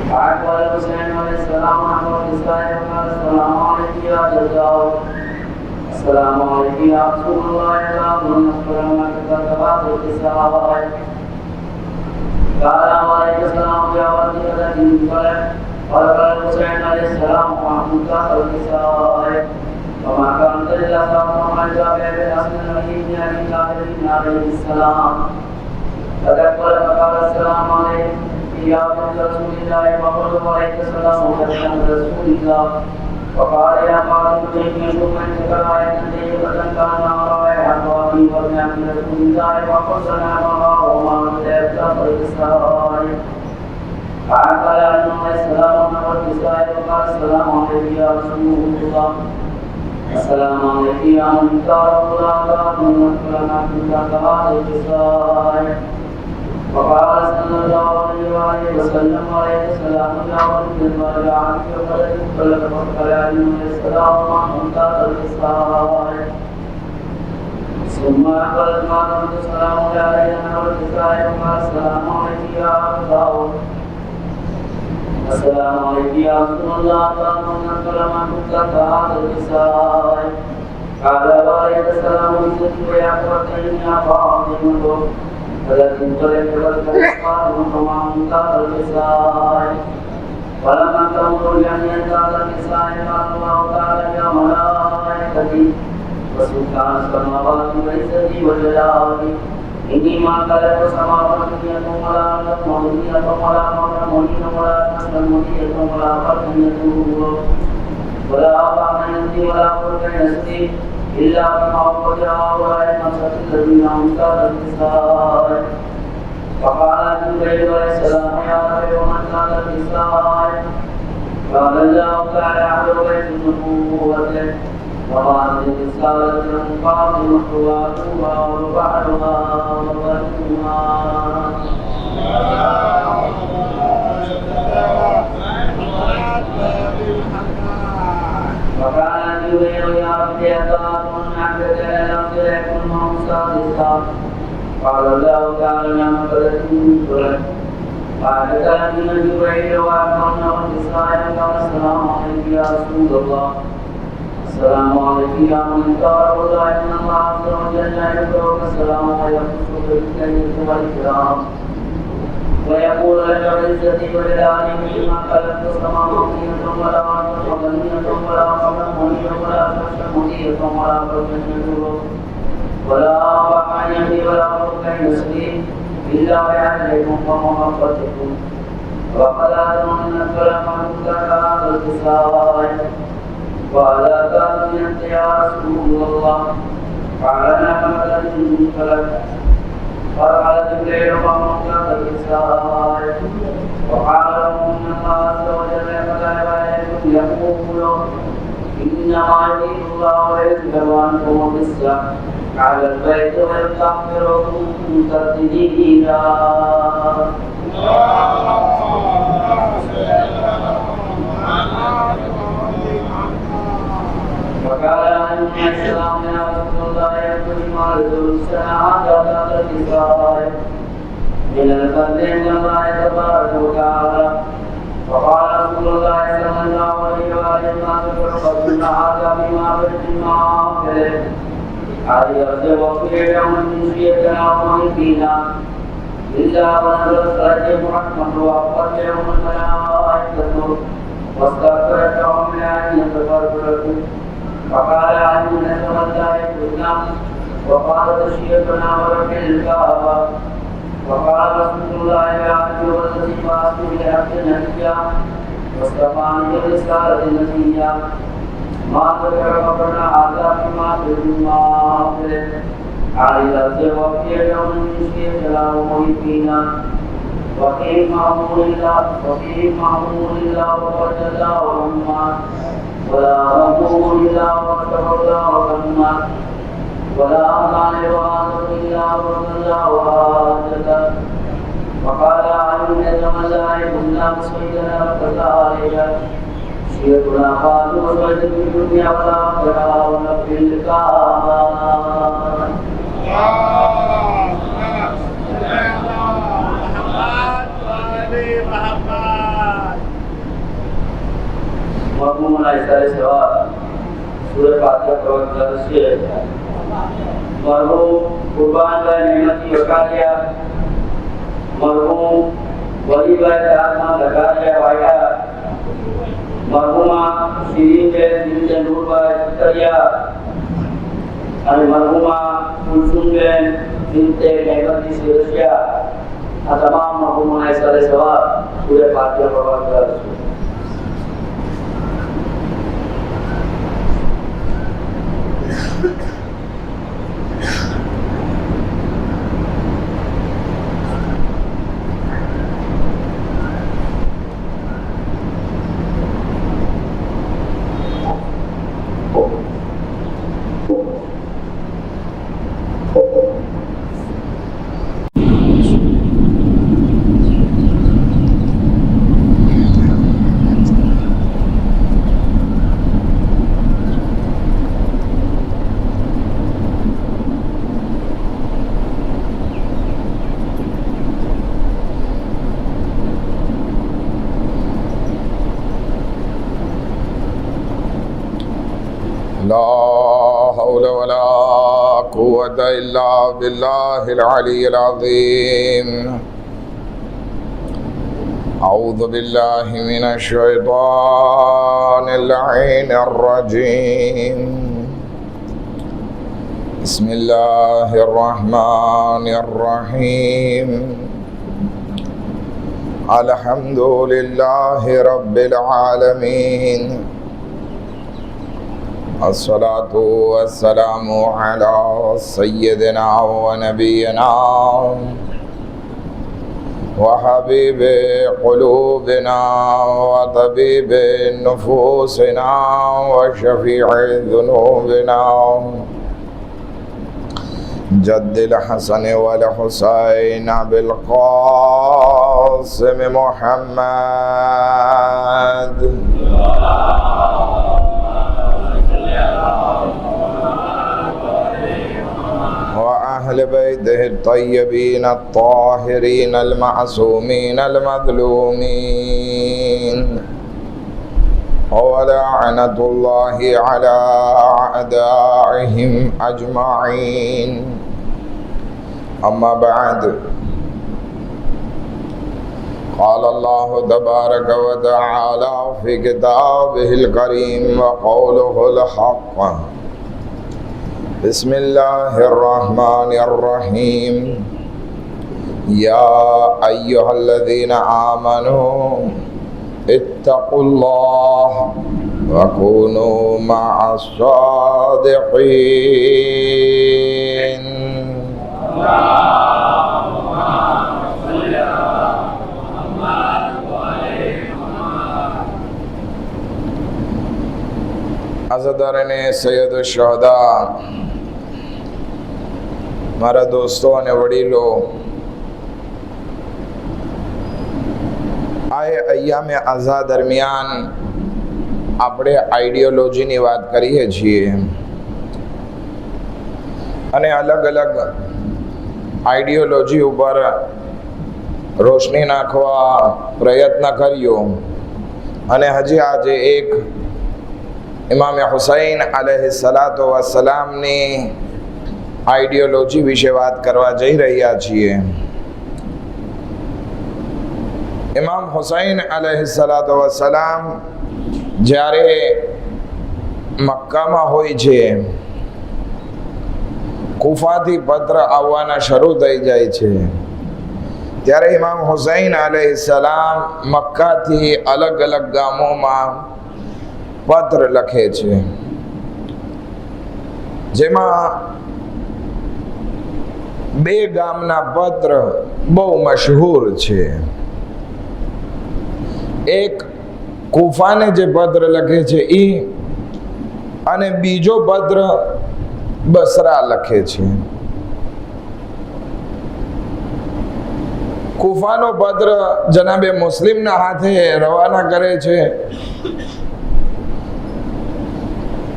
فأقبل الحسين عليه السلام نحو الإسرائيل وقال السلام عليك يا جدار السلام عليك يا رسول الله لا نذكر ما كتبت الإسرائيل قال عليك السلام يا ولدي الذي انطلق قال الحسين عليه السلام وحمدك الإسرائيل وما كانت إلا صلاة جاء بأسم النبي من أبي طالب عليه السلام فقال السلام عليكم يا ابن رسول الله وقال عليك السلام ورحمة رسول الله وقال يا قائد إني أشوف أن تكراهي أن يبدأ كان رائحة وأبي ورحمة رسول الله وقل سلامها وما تبدأ الإسرائيل فأقبل أنه السلام نحو الإسرائيل وقال السلام عليك يا رسول الله السلام عليك يا من ترى الله من كلنا كتبت الإسرائيل وقال صلى الله عليه وسلم عليه السلام يا ولد المرء عنك وقد طلب فقال السلام وأنت الإسرائيل ثم أقبل المعلم السلام عليه والإسرائيل وقال السلام عليك يا أبو السلام عليك يا رسول الله من كلم كتبت الإسرائيل قال وعليك السلام ورحمة يا أخوتي يا فاطمة فلكن طلب والكفار وما انتهى الإسرائيل ولما تمر جميع انتهى الإسرائيل قال الله تعالى يا ملائكتي وسلطان السماوات وعزتي وجلالي إني ما خلقت السماوات والأرض ولا أرض مولية ولا مولى مولين ولا نسل مولية ولا فرد يدور ولا أبا ينزي ولا فرد يسري إلا بما وجه هؤلاء النفس الذين أنكروا الإسرائيل فقال جبريل عليه السلام يا رب ومن كان الإسرائيل قال الله تعالى عبد بيت النبوة وما الرسالة من فاطمة وأبوها وبعدها وبنوها وكان جبريل يا رب أتاكم عبدك لم تلكم سادسا قال الله تعالى لم تلكم قال كلمنا جبريل وأكرمنا والإسرائيل قال السلام عليك يا رسول الله السلام عليك يا من ترى الله إن الله عز وجل يذكرك السلام ويخص بالكريم والإكرام ويقول لك بعزتي وجلالي فيما خلقت السماوات ولا أرض وغنية ولا قبر منير ولا فرش منير ولا فرد يدور ولا أبا يهدي ولا فرد يسري إلا بعدلكم ومحبتكم وقد أعلم أن الكلام منكر الإسرائيل وعلى ذلك أنت يا رسول الله قال نعم الذي فلك فقال جبريل ومنكر الإسرائيل وقال لهم إن الله عز وجل يقول إنما يريد الله ليذهب عنكم الرجس على البيت ويطهركم تطهيرا وقال أني السلام يا رسول الله يقول ما رسول السلام على الإسرائيل من الفضل من الله تبارك وتعالى وقال رسول الله صلى الله عليه وآله وسلم هذا بما بجمع فيه هذه أرجو في يوم من شيئنا ومن فينا إلا ونزلت عليهم رحمة وأقبل يوم الملائكة واستغفرت لهم من أن يتغفروا فقال عن نسم الله يقولنا وقال تشيئتنا ورب الكعبة وقال رسول الله يعجب الذي فاسد بحق نبيا واستفاني بالرسالة النبيا ما ذكر قبرنا هذا فيما تدعو على الأرض وفي يوم من شيء لا محيطنا وفيه معمول الله وقد الله ورحمة ولا ربه إلا وحده لا رحمة ولا أمان وآخر إلا وصلى وآجته وقال علم يزم لا يكنا مسيدنا وكذلك شيخنا قالوا وسجد في الدنيا والآخرة ونبي الكعبة محمد इशारे सवार सूरह फातिहा पढ़कर दर्श किए मरहूम कुर्बान भाई नेमती वकालिया मरहूम वली भाई तारमा लगालिया वाया मरहुमा शिरीन बेन बिनते नूर भाई सत्तरिया और मरहुमा कुलसुम बेन बिनते नेमती सिरसिया तमाम मरहुमा इशारे सवार सूरह फातिहा पढ़कर दर्श किए لا حول ولا قوة إلا بالله العلي العظيم أعوذ بالله من الشيطان اللعين الرجيم بسم الله الرحمن الرحيم الحمد لله رب العالمين الصلاة والسلام على سيدنا ونبينا وحبيب قلوبنا وطبيب نفوسنا وشفيع ذنوبنا جد الحسن والحسين بالقاسم محمد وأهل بيته الطيبين الطاهرين المعصومين المظلومين ولعنة الله على أعدائهم أجمعين أما بعد قال الله تبارك وتعالى في كتابه الكريم وقوله الحق بسم الله الرحمن الرحيم يا أيها الذين آمنوا اتقوا الله وكونوا مع الصادقين अज़दारन सैयद शुहदा મારા દોસ્તો અને વડીલો, આ અય્યામે આઝા દરમિયાન આપણે આઈડિયોલોજીની વાત કરીએ છીએ અને અલગ અલગ આઈડિયોલોજી ઉપર રોશની નાખવા પ્રયત્ન કર્યો અને હજી આજે એક ઇમામ હુસૈન અલૈહિસ્સલાતુ વસ્સલામની આઈડિયોલોજી વિશે વાત કરવા જઈ રહ્યા છીએ. ઇમામ હુસૈન અલૈહિસ્સલાતુ વસ્સલામ જ્યારે મક્કામાં હોય છે, કુફાથી પત્ર આવવાના શરૂ થઈ જાય છે, ત્યારે ઇમામ હુસૈન અલૈહિસ્સલામ મક્કાથી અલગ અલગ ગામોમાં પત્ર લખે છે, જેમાં બે ગામના પત્ર બહુ મશહૂર છે. એક કુફાને જે પત્ર લખે છે એ, અને બીજો પત્ર બસરા લખે છે. કુફાનો પત્ર જનાબે મુસ્લિમના હાથે રવાના કરે છે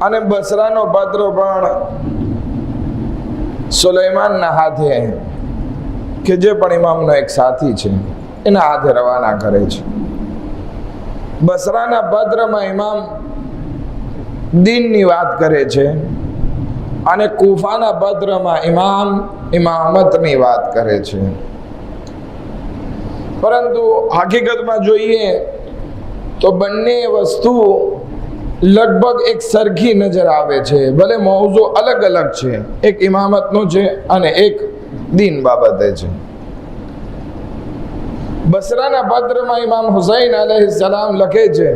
અને બસરાનો પત્ર પણ સુલેમાનના હાથે, કે જે પણ ઇમામનો એક સાથી છે, એના હાથે રવાના કરે છે. બસરાના પત્રમાં ઇમામ દીનની વાત કરે છે અને કુફાના પત્રમાં ઇમામતની વાત કરે છે. પરંતુ હકીકતમાં જોઈએ તો બંને વસ્તુ લગભગ એક સરખી નજર આવે છે. ભલે મૌઝુ અલગ અલગ છે, એક ઇમામતનો છે અને એક દીન બાબતે છે. બસરાના પત્રમાં ઇમામ હુસૈન અલૈહિસ્સલામ લખે છે,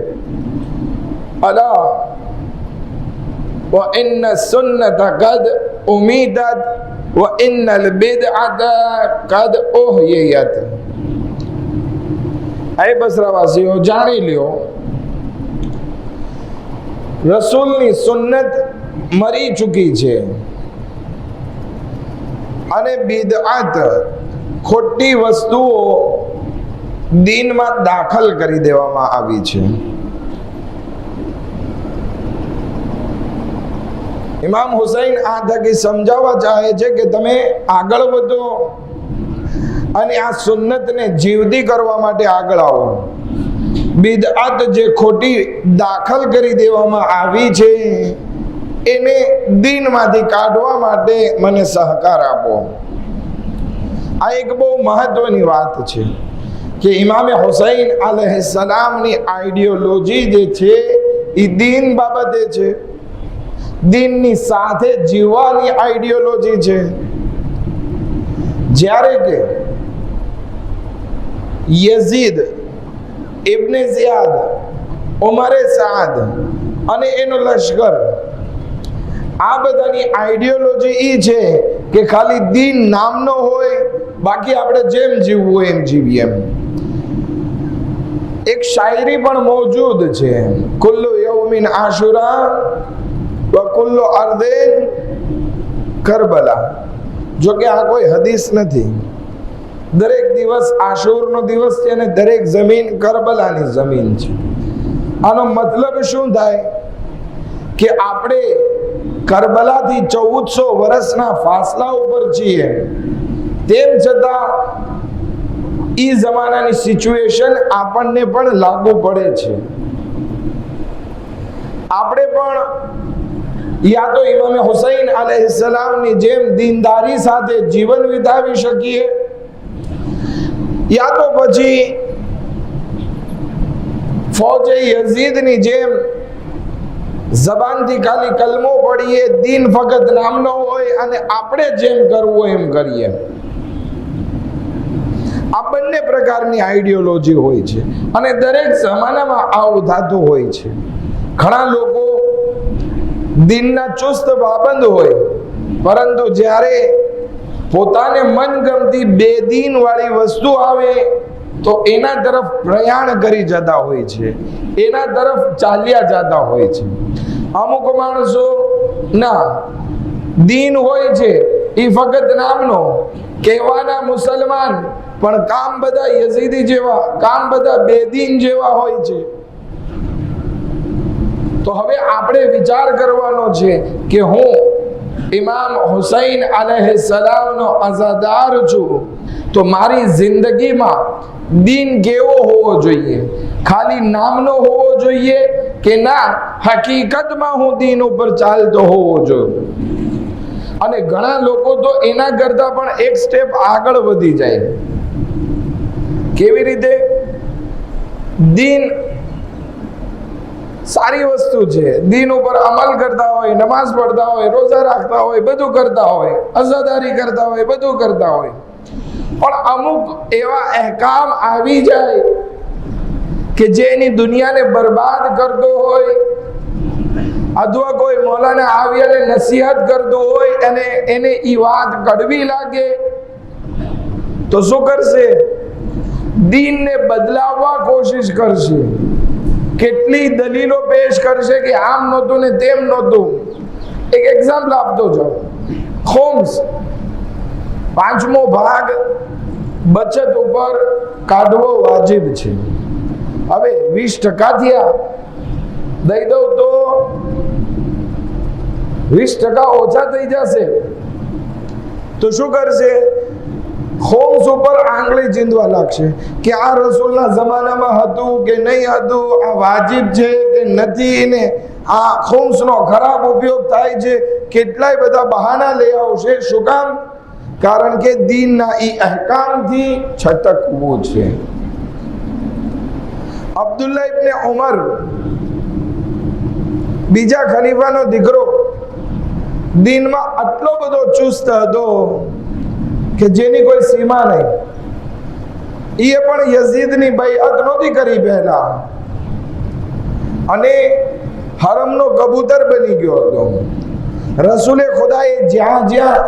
અલા વ ઇન્ન સુન્નત કદ ઉમીદત વ ઇન્નલ બિદઅત કદ ઉહયિયત. એ બસરાવાસીઓ જાણી લ્યો, રસૂલની સુન્નત મરી ચૂકી છે અને બિદઅત ખોટી વસ્તુઓ દીનમાં દાખલ કરી દેવામાં આવી છે. ઇમામ હુસૈન આ થકી સમજાવવા ચાહે છે કે તમે આગળ વધો અને આ સુન્નતને જીવતી કરવા માટે આગળ આવો. બિદઅત જે ખોટી દાખલ કરી દેવામાં આવી છે એને દીનમાંથી કાઢવા માટે મને સહકાર આપો. આ એક બહુ મહત્વની વાત છે કે ઇમામે હુસૈન અલૈહિસ્સલામની આઈડિયોલોજી જે છે એ દીન બાબતે છે, દીનની સાથે જીવવાની આઈડિયોલોજી છે. જ્યારે કે યઝીદ ઇબ્ન ઝિયાદ, ઉમરે સાદ અને એનો લશ્કર, આ બધાની આઈડિયોલોજી એ છે કે ખાલી દીન નામનો હોય, બાકી આપણે જેમ જીવવું હોય એમ જીવીએ. એક શાયરી પણ મોજૂદ છે, કુલ્લુ યૌમિન આશુરા વ કુલ્લુ અર્દિન કરબલા. જો કે આ કોઈ હદીસ નથી. દરેક દિવસ આશુરનો દિવસ છે અને દરેક જમીન કરબલાની જમીન છે. આનો મતલબ શું થાય કે આપણે કરબલાથી 1400 વર્ષના ફાસલા ઉપર છીએ, તેમ છતાં એ જમાનાની સિચ્યુએશન આપણને પણ લાગુ પડે છે. આપણે પણ યા તો ઇમામે હુસૈન અલૈહિસ્સલામની જેમ દીનદારી સાથે જીવન વિતાવી શકીએ, યા તો પછી ફૌજે યઝીદની જેમ જબાનથી ખાલી કલમો પડીએ, દીન ફક્ત નામનો હોય અને આપણે જેમ કરવું એમ કરીએ. આ બંને પ્રકારની આઈડિયોલોજી હોય છે અને દરેક જમાનામાં આવું થતું હોય છે. ઘણા લોકો દીનના ચુસ્ત પાબંદ હોય, પરંતુ જ્યારે પોતાને મનગમતી બેદીન વાળી વસ્તુ આવે તો એના તરફ પ્રયાણ કરી જતા હોય છે, એના તરફ ચાલ્યા જતા હોય છે. અમુક માણસો ના દીન હોય છે એ ફક્ત નામનો, કહેવાના મુસલમાન પણ કામ બધા યઝીદી જેવા, કામ બધા બેદીન જેવા હોય છે. તો હવે આપણે વિચાર કરવાનો છે કે હું ઇમામ હુસૈન અલૈહિસ્સલામનો અઝાદાર છું, તો મારી જિંદગીમાં દીન કેવો હોવો જોઈએ? ખાલી નામનો હોવો જોઈએ કે ના હકીકતમાં હું દીન ઉપર ચાલતો હોવો જોઈએ? અને ઘણા લોકો તો એના કરતા પણ એક સ્ટેપ આગળ વધી જાય. કેવી રીતે? દીન સારી વસ્તુ છે, દીન ઉપર અમલ કરતા હોય, નમાઝ પડતા હોય, રોજા રાખતા હોય, બધું કરતા હોય, અઝાદારી કરતા હોય, બધું કરતા હોય, પણ અમુક એવા અહેકામ આવી જાય કે જે એની દુનિયાને બરબાદ કરતો હોય, અથવા કોઈ મૌલાના આવી અને નસીહત કરતો હોય અને એને ઈ વાત કડવી લાગે તો શું કરશે? દીનને બદલાવવા કોશિશ કરશે. કેટલી દલીલો પેશ કરશે કે આમ નહોતું ને તેમ નહોતું. એક એક્ઝામ્પલ આપતો જાઉં. ખુમ્સ 5મો ભાગ બચત ઉપર કાઢવો વાજિબ છે. હવે 20% થયા, દઈ દઉં તો 20% ઓછા થઈ જશે તો શું કરશે? ખોમ્સ ઉપર આંગળી ચીંધવા લાગશે કે આ રસૂલના જમાનામાં હતું કે નહીં હતું, આ વાજિબ છે કે નથી, ને આ ખુમ્સનો ખરાબ ઉપયોગ થાય છે, કેટલાય બધા બહાના લઈ આવશે. શું કામ? કારણ કે દીનના ઈ અહેકામથી છટકવું છે. અબ્દુલ્લાહ ઇબ્ને ઉમર, બીજા ખલીફાનો દીકરો, દીનમાં આટલો બધો ચુસ્ત હતો કે જેની કોઈ સીમા નહીં. એ પણ યઝીદની બૈઅત નહોતી કરી પહેલા, અને હરમનો કબૂતર બની ગયો હતો. રસૂલે ખુદાએ જ્યાં જ્યાં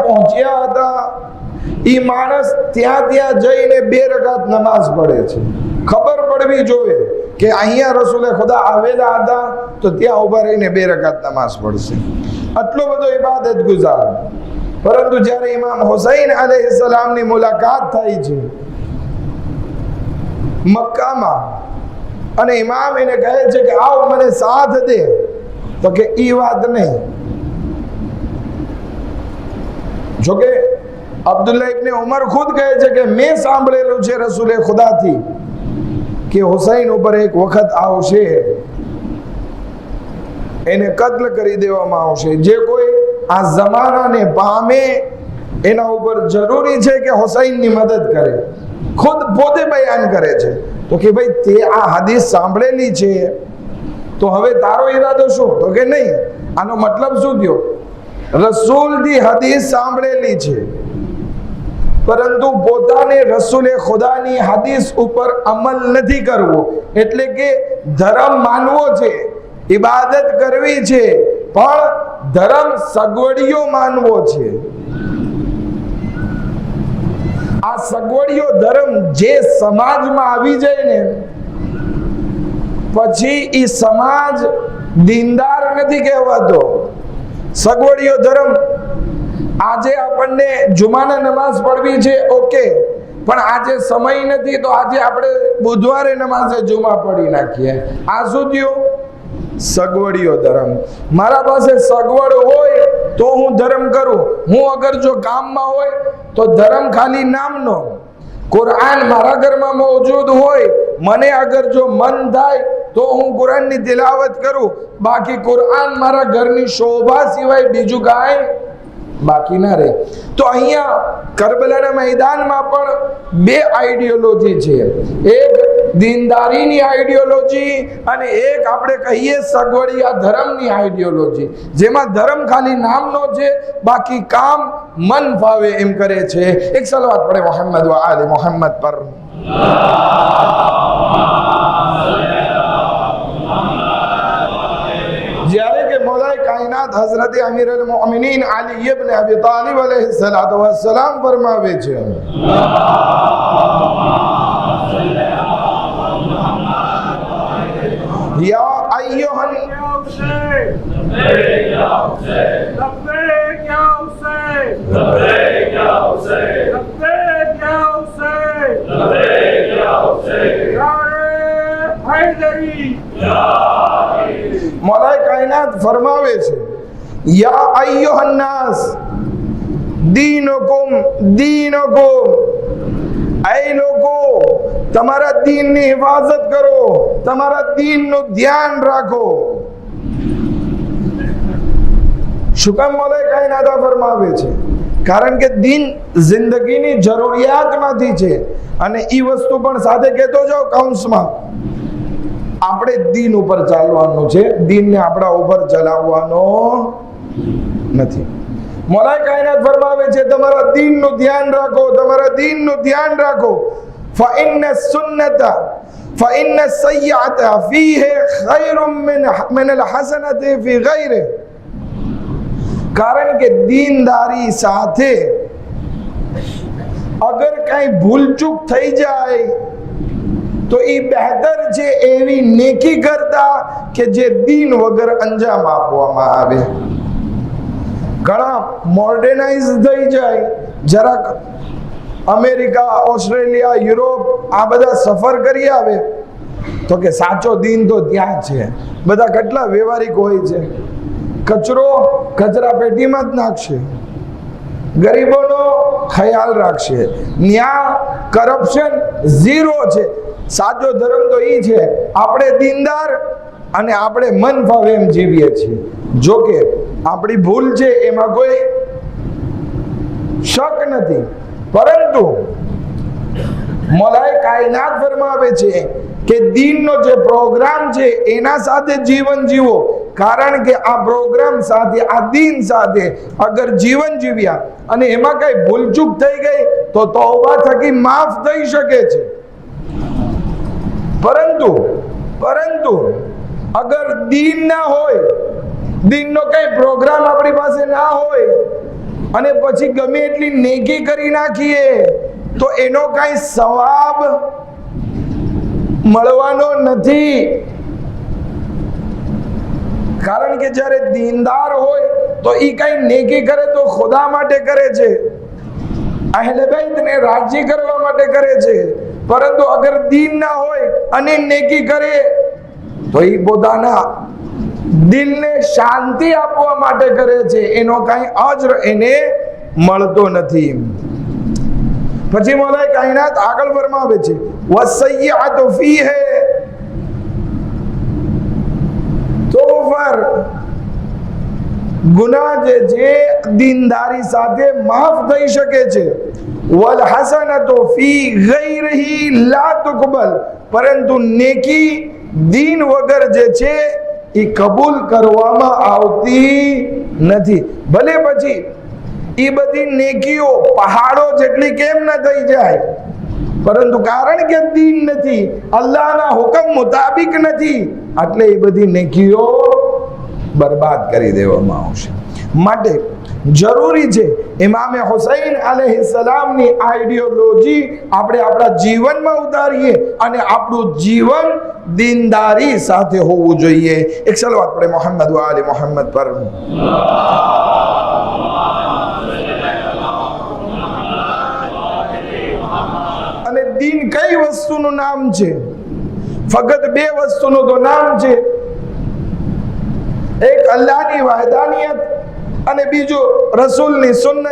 પહોંચ્યા હતા, એ માણસ ત્યાં જઈને 2 રકાત નમાઝ પડે છે. ખબર પડવી જોઈએ કે અહીંયા રસૂલે ખુદા આવેલા હતા, તો ત્યાં ઉભા રહીને 2 રકાત નમાઝ પડશે. આટલો બધો ઇબાદત ગુજાર. પરંતુ જ્યારે ઇમામ હુસૈન અલૈહિસ્સલામની મુલાકાત થઈ છે મક્કામાં, અને ઇમામ એને કહે છે કે આવ મને સાથ દે, તો કે ઈ વાત નહીં. જોકે અબ્દુલ્લાહ ઇબ્ને ઉમર ખુદ કહે છે કે મેં સાંભળેલું છે રસૂલે ખુદાથી કે હુસૈન ઉપર એક વખત આવશે, એને કત્લ કરી દેવામાં આવશે. જે કોઈ આ જમાનાને પામે એના ઉપર જરૂરી છે કે હુસૈનની મદદ કરે. ખુદ પોતે બયાન કરે છે તો કે ભાઈ તે આ હદીસ સાંભળેલી છે, તો હવે તારો ઈરાદો શું? તો કે નહીં. આનો મતલબ શું થયો? રસૂલની હદીસ સાંભળેલી છે, પરંતુ પોતાને રસૂલે ખુદાની હદીસ ઉપર અમલ નથી કરવો. એટલે કે ધર્મ માનવો છે, ઇબાદત કરવી છે, પણ ધર્મ સગવડિયો માનવો છે. આ સગવડિયો ધર્મ જે સમાજમાં આવી જાય ને, પછી એ સમાજ દીનદાર નથી કહેવાતો. સગવડિયો ધર્મ, આજે આપણને જુમાના નમાઝ પડવી છે, ઓકે, પણ આજે સમય નથી તો આજે આપણે બુધવારે નમાઝે જુમા પડી નાખીએ. આ શું થયું? સગવડિયો ધર્મ. મારા પાસે સગવડ હોય તો હું ધર્મ કરું. હું અગર જો કામમાં હોય તો ધર્મ ખાલી નામનો. કુરાન મારા ઘરમાં મોજૂદ હોય, મને અગર જો મન થાય તો હું કુરાનની તિલાવત કરું, બાકી કુરાન મારા ઘરની શોભા સિવાય બીજું કાંઈ બાકી ના રહે. તો અહીંયા કરબલાના મેદાનમાં પણ 2 આઈડિયોલોજી છે. એક દીનદારીની આઈડિયોલોજી અને એક આપણે કહીએ સગવડિયા ધર્મની આઈડિયોલોજી, જેમાં ધર્મ ખાલી નામનો છે, બાકી કામ મન ફાવે એમ કરે છે. એક સલાવત પડે મોહમ્મદ વ આલે મોહમ્મદ પર. જ્યારે કે મૌલાએ કાયનાત હઝરત અમીરુલ મોમિનીન અલી ઇબ્ન અબી તાલિબ अलैहिस्सलातु वस्सलाम फरमावे છે, યા અય્યુહન મૌલાએ કાયનાત ફરમાવે છે, યા અય્યુહન નાસ દીનુકુમ દીનુકુમ, એ લોકો તમારા દીનની હિફાજત કરો, તમારા દીનનું ધ્યાન રાખો. શું કામ મૌલાએ કાયનાત ફરમાવે છે? કારણ કે દીન જિંદગીની જરૂરિયાતમાંથી છે. અને એ વસ્તુ પણ સાથે કહેતો જાઓ કૌંસમાં, આપણે દીન ઉપર ચાલવાનું છે, દીનને આપણા ઉપર ચલાવવાનો નથી. મૌલાએ કાયનાત ફરમાવે છે, તમારા દીનનું ધ્યાન રાખો, તમારા દીનનું ધ્યાન રાખો. فإن السنة فإن السيئة فيه خير من الحسنة في غيره. કારણ કે દીનદારી સાથે અગર કઈ ભૂલચૂક થઈ જાય તો એ બહેતર છે એવી નેકી કરતા કે જે દીન વગર અંજામ આપવામાં આવે. ઘણા મોડર્નાઇઝ થઈ જાય, જરાક અમેરિકા, ઓસ્ટ્રેલિયા, યુરોપ આ બધા સફર કરી આવે તો કે સાચો દીન તો ત્યાં છે. બધા કેટલા વ્યવહારિક હોય છે, કચરો કચરા પેટીમાં જ નાખશે, ગરીબોનો ખ્યાલ રાખશે, ન્યા કરપ્શન ઝીરો છે. સાચો ધર્મ તો એ છે, આપણે દીનદાર અને આપણે મન ફાવે એમ જીવીએ છીએ. જો કે આપણી ભૂલ છે એમાં કોઈ શક નથી, પરંતુ મોલાએ કાયનાત ફરમાવે છે કે દીનનો જે પ્રોગ્રામ છે એના સાથે જીવન જીવો, કારણ કે આ પ્રોગ્રામ સાથે, આ દીન સાથે અગર જીવન જીવ્યા અને એમાં કઈ ભૂલચૂક થઈ ગઈ તો તૌબા થકી માફ થઈ શકે છે. પરંતુ અગર દીન ના હોય, દીનનો કઈ પ્રોગ્રામ આપણી પાસે ના હોય અને પછી ગમે એટલી નેકી કરી નાખીએ તો એનો કઈ સવાબ મળવાનો નથી. કારણ કે જ્યારે દીનદાર હોય તો ઈ કઈ નેકી કરે તો ખુદા માટે કરે છે, અહેલે બેતને રાજી કરવા માટે કરે છે. પરંતુ અગર દીન ના હોય અને નેકી કરે તો ઈ પોતાના દિલને શાંતિ આપવા માટે કરે છે, એનો કઈ અજર એને મળતો નથી. પછી મોલાએ કાયનાત આગળ ફરમાવે છે વસય્યતુ ફીહે તોફર, ગુનાહ જે દીનદારી સાથે માફ થઈ શકે છે. વલ હસનતુ ફી ગૈરિહી લા തുഖ്બલ, પરંતુ નેકી દીન વગર જે છે એ કબૂલ કરવામાં આવતી નથી. ભલે પછી એ બધી નેકીઓ પહાડો જેટલી કેમ ન થઈ જાય, પરંતુ કારણ કે દીન નથી, અલ્લાહના હુકમ મુતાબિક નથી, એટલે એ બધી નેકીઓ બરબાદ કરી દેવામાં આવશે. માટે જરૂરી છે ઇમામે હુસૈન અલૈહિસ્સલામની આઈડિયોલોજી આપણે આપણા જીવનમાં ઉતારીએ અને આપણું જીવન દીનદારી સાથે હોવું જોઈએ. એક સલવાત પડે મોહમ્મદ વ આલે મોહમ્મદ પર. અને દીન કઈ વસ્તુનું નામ છે? ફક્ત બે વસ્તુનું તો નામ છે, એક અલ્લાહની વહદાનિયત અને બીજું રસૂલની સુન્નત.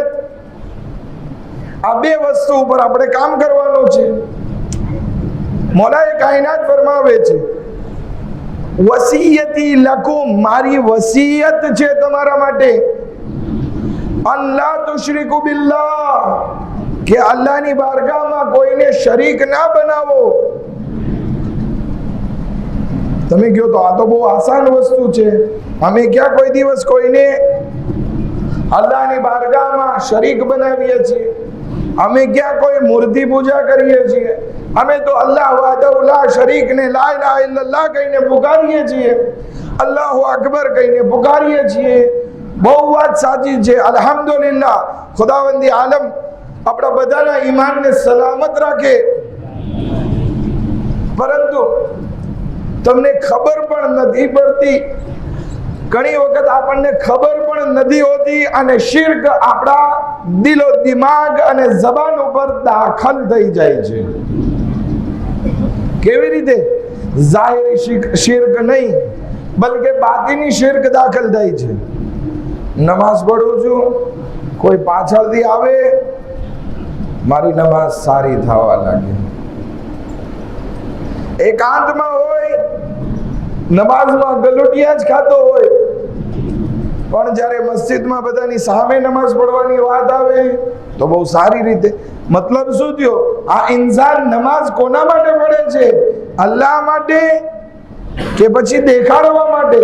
આ બે વસ્તુ ઉપર આપણે કામ કરવાનું છે. મૌલાએ કાયનાત ફરમાવે છે વસીયતી લકુમ, મારી વસીયત છે તમારા માટે, અલ્લાહ તુશરીકુ બિલ્લાહ, કે અલ્લાહની બારગાહમાં કોઈને શરીક ના બનાવો. તમે કહો તો આ તો બહુ આસાન વસ્તુ છે, અમે ક્યાં કોઈ દિવસ કોઈને અલ્લાહની બારગાહમાં શરીક બનાવીએ છીએ? અમે ક્યાં કોઈ મૂર્તિ પૂજા કરીએ છીએ? અમે તો અલ્લાહ વહદહુ લા શરીક ને લા ઇલાહા ઇલ્લલ્લાહ કહીને પુકારીએ છીએ, અલ્લાહુ અકબર કહીને પુકારીએ છીએ. બહુ વાત સાચી છે, અલ્હમ્દુલિલ્લાહ. ખુદાવંદી આલમ આપણા બધાના ઈમાનને સલામત રાખે. પરંતુ તમને ખબર પણ નથી પડતી, ઘણી વખત આપણને ખબર પણ નથી હોતી અને શિર્ક આપણા દિલો દિમાગ અને જબાન ઉપર દાખલ થઈ જાય છે. કેવી રીતે? જાહેરી શિર્ક નહીં, બલકે બાતીની શિર્ક દાખલ થઈ છે. નમાઝ પઢું છું, કોઈ પાછળથી આવે, મારી નમાઝ સારી થવા લાગે. એકાંતમાં હોય, નમાઝમાં ગલોટિયા જ ખાતો હોય, પણ જ્યારે મસ્જિદમાં બધાની સામે નમાઝ પઢવાની વાત આવે તો બહુ સારી રીતે. મતલબ શું થયો? આ ઇન્સાન નમાઝ કોના માટે પડે છે? અલ્લાહ માટે કે પછી દેખાડવા માટે?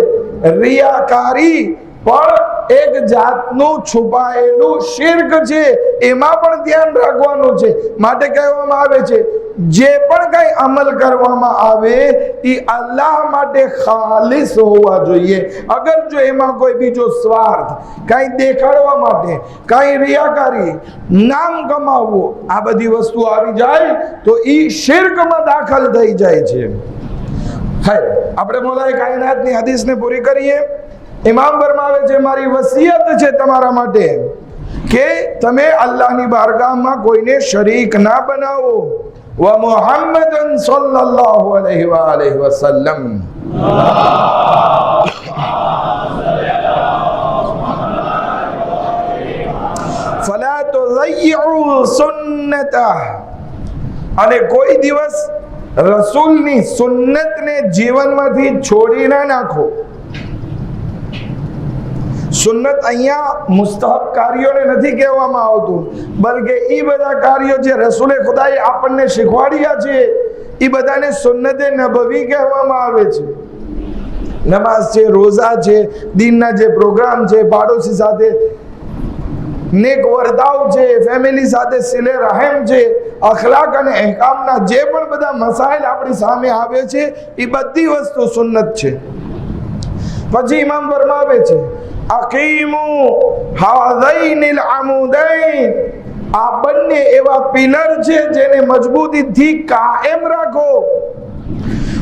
રિયાકારી પણ એક જાતનું છુપાયેલું શિર્ક છે, એમાં પણ ધ્યાન રાખવાનું છે. માટે કહેવામાં આવે છે જે પણ કઈ અમલ કરવામાં આવે એ અલ્લાહ માટે ખાલિસ હોવા જોઈએ. અગર જો એમાં કોઈ બીજો સ્વાર્થ, કઈ દેખાડવા માટે, કઈ રિયાકારી, નામ કમાવવું, આ બધી વસ્તુ આવી જાય તો એ શિર્કમાં દાખલ થઈ જાય છે. આપણે મૌલાએ કાયનાતની હદીસને પૂરી કરીએ. ઇમામ ફરમાવે છે મારી વસિયત છે તમારા માટે કે તમે અલ્લાહની બારગાહમાં કોઈને શરીક ના બનાવો. વ મુહમ્મદન સલ્લલ્લાહુ અલૈહિ વ આલિહિ વસલ્લમ. ફલા તુઝય્યુ સુન્નતહ, અને કોઈ દિવસ રસૂલની સુન્નતને જીવનમાંથી છોડી ના નાખો. સુન્નત અહીંયા મુસ્તહબ કાર્યોને નથી કહેવામાં આવતું, બલકે એ બધા કાર્યો જે રસૂલે ખુદાએ આપણને શીખવાડ્યા છે એ બધાને સુન્નતે નબવી કહેવામાં આવે છે. નમાઝ છે, રોઝા છે, દીનના જે પ્રોગ્રામ છે, પાડોશી સાથે નેક વર્તાવ છે, ફેમિલી સાથે સિલે રહેમ છે, અખલાક અને અહેકામના જે પણ બધા મસાઇલ આપણી સામે આવે છે એ બધી વસ્તુ સુન્નત છે. પછી ઇમામ ફરમાવે છે અકીમુ હાઝૈનિલ અમુદૈન, આ બંને એવા પિલર છે જેને મજબૂતીથી કાયમ રાખો.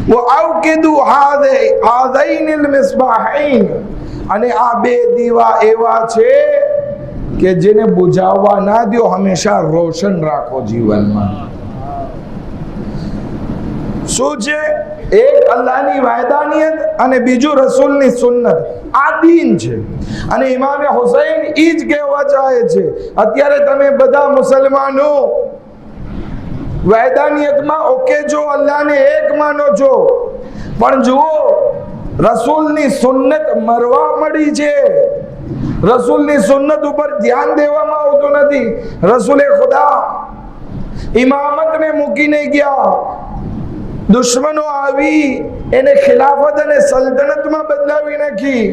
વઅવકિદુ હાઝૈનિલ મિસ્બાહૈન, અને આ બે દીવા એવા છે કે જેને બુઝાવવા ના દો, હંમેશા રોશન રાખો જીવનમાં. શું છે? એક અલ્લાહની વાયદાનિયત અને બીજું રસૂલની સુન્નત. આ દીન છે. અને ઇમામે હુસૈન ઈ જ કહેવા ચાહે છે. અત્યારે તમે બધા મુસલમાનો વાયદાનિયતમાં ઓકે છો, અલ્લાહને એક માનો છો, પણ જુઓ રસૂલની સુન્નત મરવા મળી છે. રસૂલની સુન્નત ઉપર ધ્યાન દેવામાં આવતું નથી. રસૂલે ખુદા ઇમામતને મૂકીને ગયા, દુશ્મનો આવી એને ખિલાફત અને સલ્તનતમાં બદલાવી નાખી.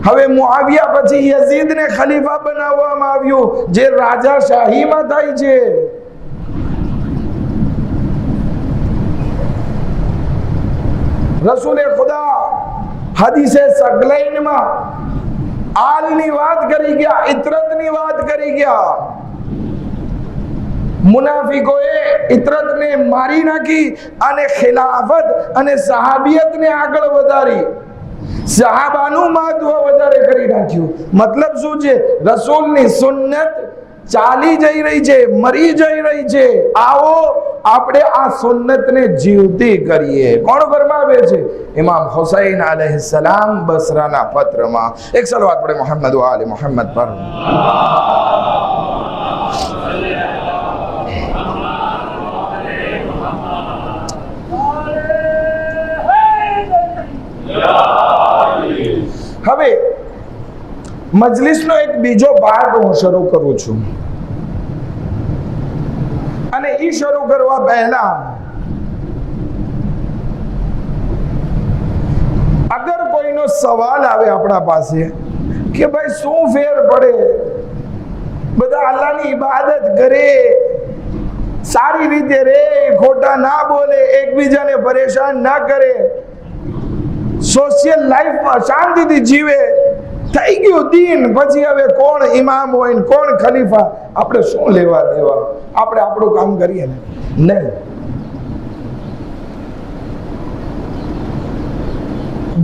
હવે મુઆવિયા પછી યઝીદને ખલીફા બનાવવામાં આવ્યું, જે રાજા શાહીમાં થાય છે. રસૂલે ખુદા હદીસે સગલૈનમાં આલની વાત કરી ગયા, ઇતરતની વાત કરી ગયા. મુનાફિકોએ ઇતરતને મારી નાખી અને ખિલાફત અને સહાબિયતને આગળ વધારી. સહાબાનું મહત્વ વધારે કરી નાખ્યું. મતલબ શું છે? રસૂલની સુન્નત ચાલી જઈ રહી છે, મરી જઈ રહી છે. આવો આપણે આ સુન્નતને જીવતી કરીએ. કોણ ફરમાવે છે? ઇમામ હુસૈન અલૈહિસ્સલામ બસરાના પત્રમાં. એક સલવાત પડે મોહમ્મદ વ આલે મોહમ્મદ પર. હવે મજલિસનો એક બીજો ભાગ હું શરૂ કરું છું, અને એ શરૂ કરવા પહેલા અગર કોઈનો સવાલ આવે આપણા પાસે કે ભાઈ શું ફેર પડે, બધા અલ્લાહની ઇબાદત કરે, સારી રીતે રે, ખોટા ના બોલે, એકબીજાને પરેશાન ના કરે, સોશિયલ લાઈફમાં શાંતિથી જીવે, થઈ ગયું દીન, પછી હવે કોણ ઇમામ હોય ને કોણ ખલીફા, આપણે શું લેવા દેવા, આપણે આપણું કામ કરીએ ને. નહીં,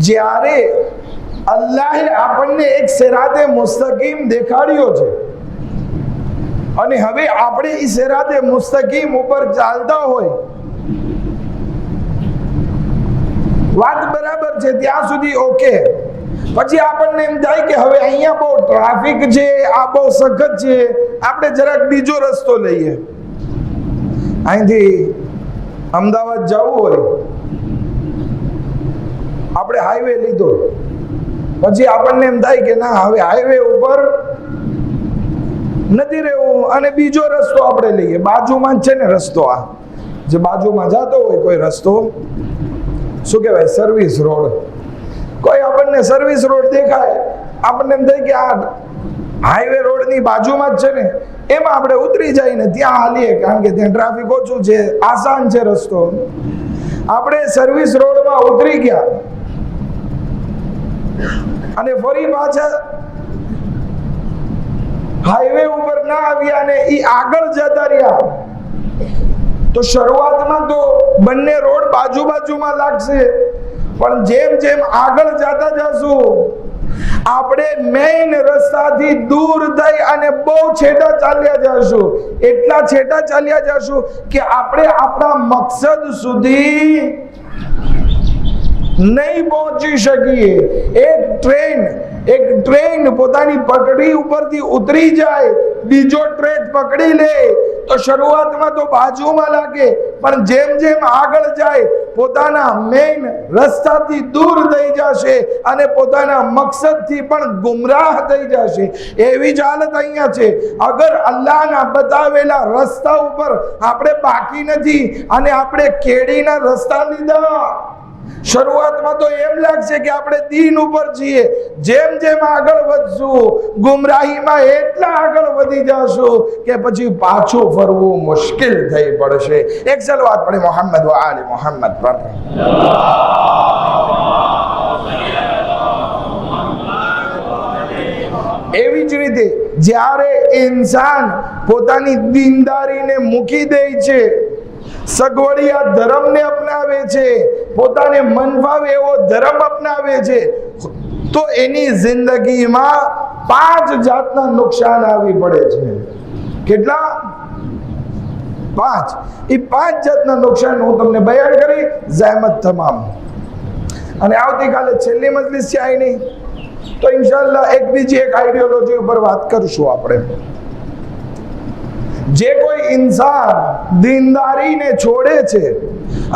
જ્યારે અલ્લાહે આપણને એક સિરાતે મુસ્તકીમ દેખાડ્યો છે અને હવે આપણે એ સિરાતે મુસ્તકીમ ઉપર ચાલતા હોય, વાત બરાબર છે ત્યાં સુધી ઓકે. પછી આપણને એમ થાય કે હવે અહીંયા બહુ ટ્રાફિક છે, આ બહુ સખત છે, આપણે જરાક બીજો રસ્તો લઈએ. અહીંથી અમદાવાદ જવું હોય, આપણે હાઈવે લીધો, પછી આપણને એમ થાય કે ના હવે હાઈવે ઉપર નથી રહેવું અને બીજો રસ્તો આપણે લઈએ. બાજુમાં જ છે ને રસ્તો, આ જે બાજુમાં જતો હોય કોઈ રસ્તો, શું કહેવાય, સર્વિસ રોડ. કોઈ આપણને સર્વિસ રોડ દેખાય, આપણને એમ થાય કે આ હાઈવે રોડની બાજુમાં જ છે ને, એમાં આપણે ઉતરી જઈને ત્યાં હાલીએ, કારણ કે ત્યાં ટ્રાફિક ઓછું છે, આસાન છે રસ્તો. આપણે સર્વિસ રોડમાં ઉતરી ગયા અને ફરી પાછા હાઈવે ઉપર ના આવ્યા અને એ આગળ જતા રહ્યા, તો શરૂઆતમાં તો બંને રોડ બાજુમાં લાગશે, પણ જેમ જેમ આગળ જતા જશું આપણે મેઇન રસ્તાથી દૂર થઈ અને બહુ છેટા ચાલ્યા જશું. એટલા છેટા ચાલ્યા જશું કે આપણે આપણા મકસદ સુધી નહીં પહોંચી શકીએ. એક ટ્રેન પોતાની પટરી ઉપરથી ઉતરી જાય બીજો ટ્રેક પકડી લે તો શરૂઆતમાં તો બાજુમાં લાગે, પણ જેમ જેમ આગળ જાય પોતાના મેઇન રસ્તાથી દૂર થઈ જશે અને પોતાના મકસદથી પણ ગુમરાહ થઈ જશે. એવી જ હાલત અહીંયા છે. અગર અલ્લાહના બતાવેલા રસ્તા ઉપર આપણે બાકી નથી અને આપણે કેડીના રસ્તા લીધા, શરૂઆતમાં તો એમ લાગશે કે આપણે દીન ઉપર છીએ. જેમ જેમ આગળ વધશું ગુમરાહીમાં એટલા આગળ વધી જશું કે પછી પાછું ફરવું મુશ્કેલ થઈ પડશે. એક સલવાત પડે મોહમ્મદ વ આલે મોહમ્મદ પર. એવી જ રીતે જ્યારે ઇન્સાન પોતાની દીનદારીને મૂકી દે છે, સગવડિયા ધર્મને અપનાવે છે, પોતાને મન ફાવે એવો ધર્મ અપનાવે છે, તો એની જિંદગીમાં 5 જાતના નુકસાન આવી પડે છે. કેટલા? 5. એ 5 જાતના નુકસાન હું તમને બયાન કરી જહેમત તમામ. અને આવતીકાલે છેલ્લી મજલિસ છે આની, તો ઇન્શાઅલ્લાહ બીજી એક આઈડિયોલોજી ઉપર વાત કરશું આપણે. જે કોઈ ઇન્સાન દીનદારીને છોડે છે,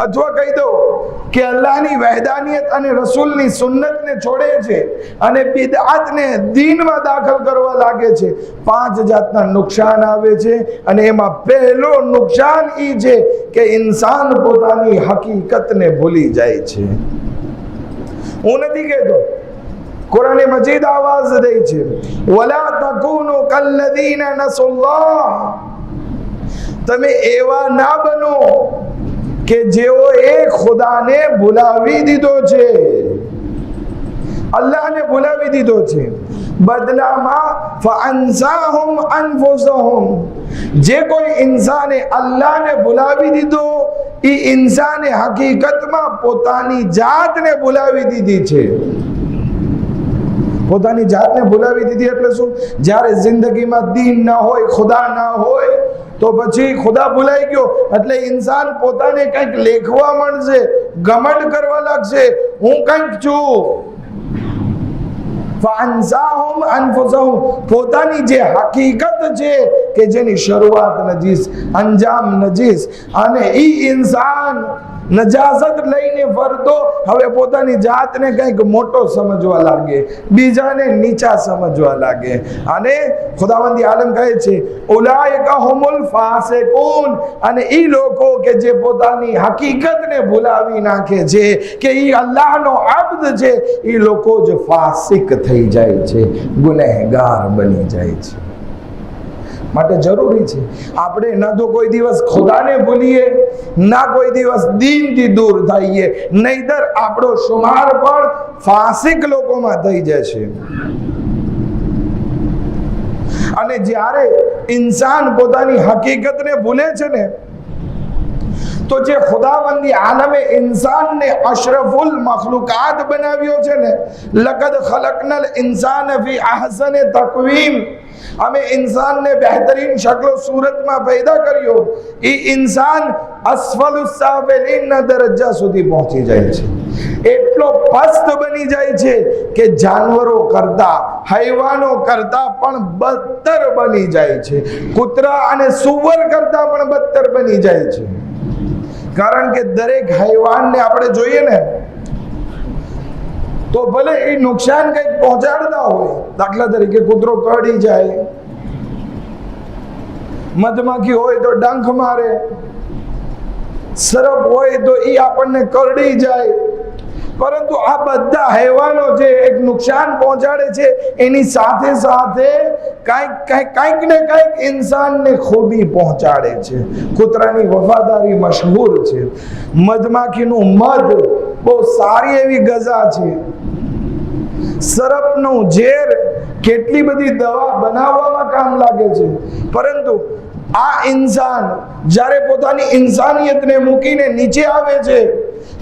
અથવા કહી દો કે અલ્લાહની વહેદાનિયત અને રસૂલની સુન્નતને છોડે છે અને બિદઆતને દીનમાં દાખલ કરવા લાગે છે, 5 જાતના નુકસાન આવે છે. અને એમાં પહેલો નુકસાન એ છે કે ઇન્સાન પોતાની હકીકતને ભૂલી જાય છે. હું નથી કહેતો, કુરાન મજીદ આવાજ દે છે, વલા તકૂનુ કલ્લદીના નસુલ્લાહ, તમે એવા ના બનો કે જેઓએ ખુદાને ભૂલાવી દીધો છે, અલ્લાહને ભૂલાવી દીધો છે. બદલામાં ફઅન્સાહુમ અનફુસહુમ, જે કોઈ ઇન્સાને અલ્લાહને ભૂલાવી દીધો એ ઇન્સાને હકીકતમાં પોતાની જાતને ભૂલાવી દીધી છે. પોતાની જાતને ભૂલાવી દીધી એટલે શું? જ્યારે જિંદગીમાં દીન ના હોય, ખુદા ના હોય, તો પછી ખુદા ભૂલાઈ ગયો એટલે ઇન્સાન પોતાને કંઈક લેખવા માંડશે, ગમંડ કરવા લાગશે, હું કંઈક છું. ફઅન્સાહુમ અનફુસહુમ, પોતાની જે હકીકત છે કે જેની શરૂઆત નજીસ, અંજામ નજીસ, અને ઈ ઇન્સાન નજાસત લઈને ફરતો હવે પોતાની જાતને કંઈક મોટો સમજવા લાગે, બીજાને નીચા સમજવા લાગે. અને ખુદાવંદી આલમ કહે છે ઉલાઇકા હુમુલ ફાસિકૂન, અને ઈ લોકો કે જે પોતાની હકીકતને ભૂલાવી નાખે છે કે ઈ અલ્લાહનો અબ્દ છે, ઈ લોકો જ ફાસિક થઈ જાય છે, ગુનેહગાર બની જાય છે. માટે જરૂરી છે આપણે ના તો કોઈ દિવસ ખુદાને ભૂલીએ, ના કોઈ દિવસ દીનથી દૂર થઈએ, નહીતર આપણો શુમાર પણ ફાસિક લોકોમાં થઈ જશે. અને જ્યારે ઇન્સાન પોતાની હકીકતને ભૂલે છે ને, તો જે ખુદાવંદી આલમે ઇન્સાનને અશરફુલ મખલુકાત બનાવ્યો છે ને, લકદ ખલકનલ ઇન્સાન ફી અહસન તકવીમ, અમે ઇન્સાનને બહેતરીન શક્લ સૂરતમાં પેદા કર્યો, એ ઇન્સાન અસફલુસ સાફિલીનના દરજ્જા સુધી પહોંચી જાય છે. એટલો પસ્ત બની જાય છે કે જાનવરો કરતા, હૈવાનો કરતા પણ બદતર બની જાય છે, કૂતરા અને સુવર કરતા પણ બદતર બની જાય છે. કારણ કે દરેક હૈવાનને આપણે જોઈએ ને તો ભલે એ નુકસાન કંઈક પહોંચાડતા હોય, દાખલા તરીકે કૂતરો કરડી જાય, મધમાખી હોય તો ડંખ મારે, સરપ હોય તો એ આપણને કરડી જાય, પરંતુ આ બધા હૈવાનો જે એક નુકસાન પહોંચાડે છે એની સાથે સાથે કંઈક ને કંઈક ઇન્સાનને ખૂબી પહોંચાડે છે. કૂતરાની વફાદારી મશહૂર છે, મધમાખીનું મધ બહુ સારી એવી ગઝા છે, સરપનું ઝેર કેટલી બધી દવા બનાવવામાં કામ લાગે છે. પરંતુ આ ઇન્સાન જ્યારે પોતાની ઇન્સાનિયતને મૂકીને નીચે આવે છે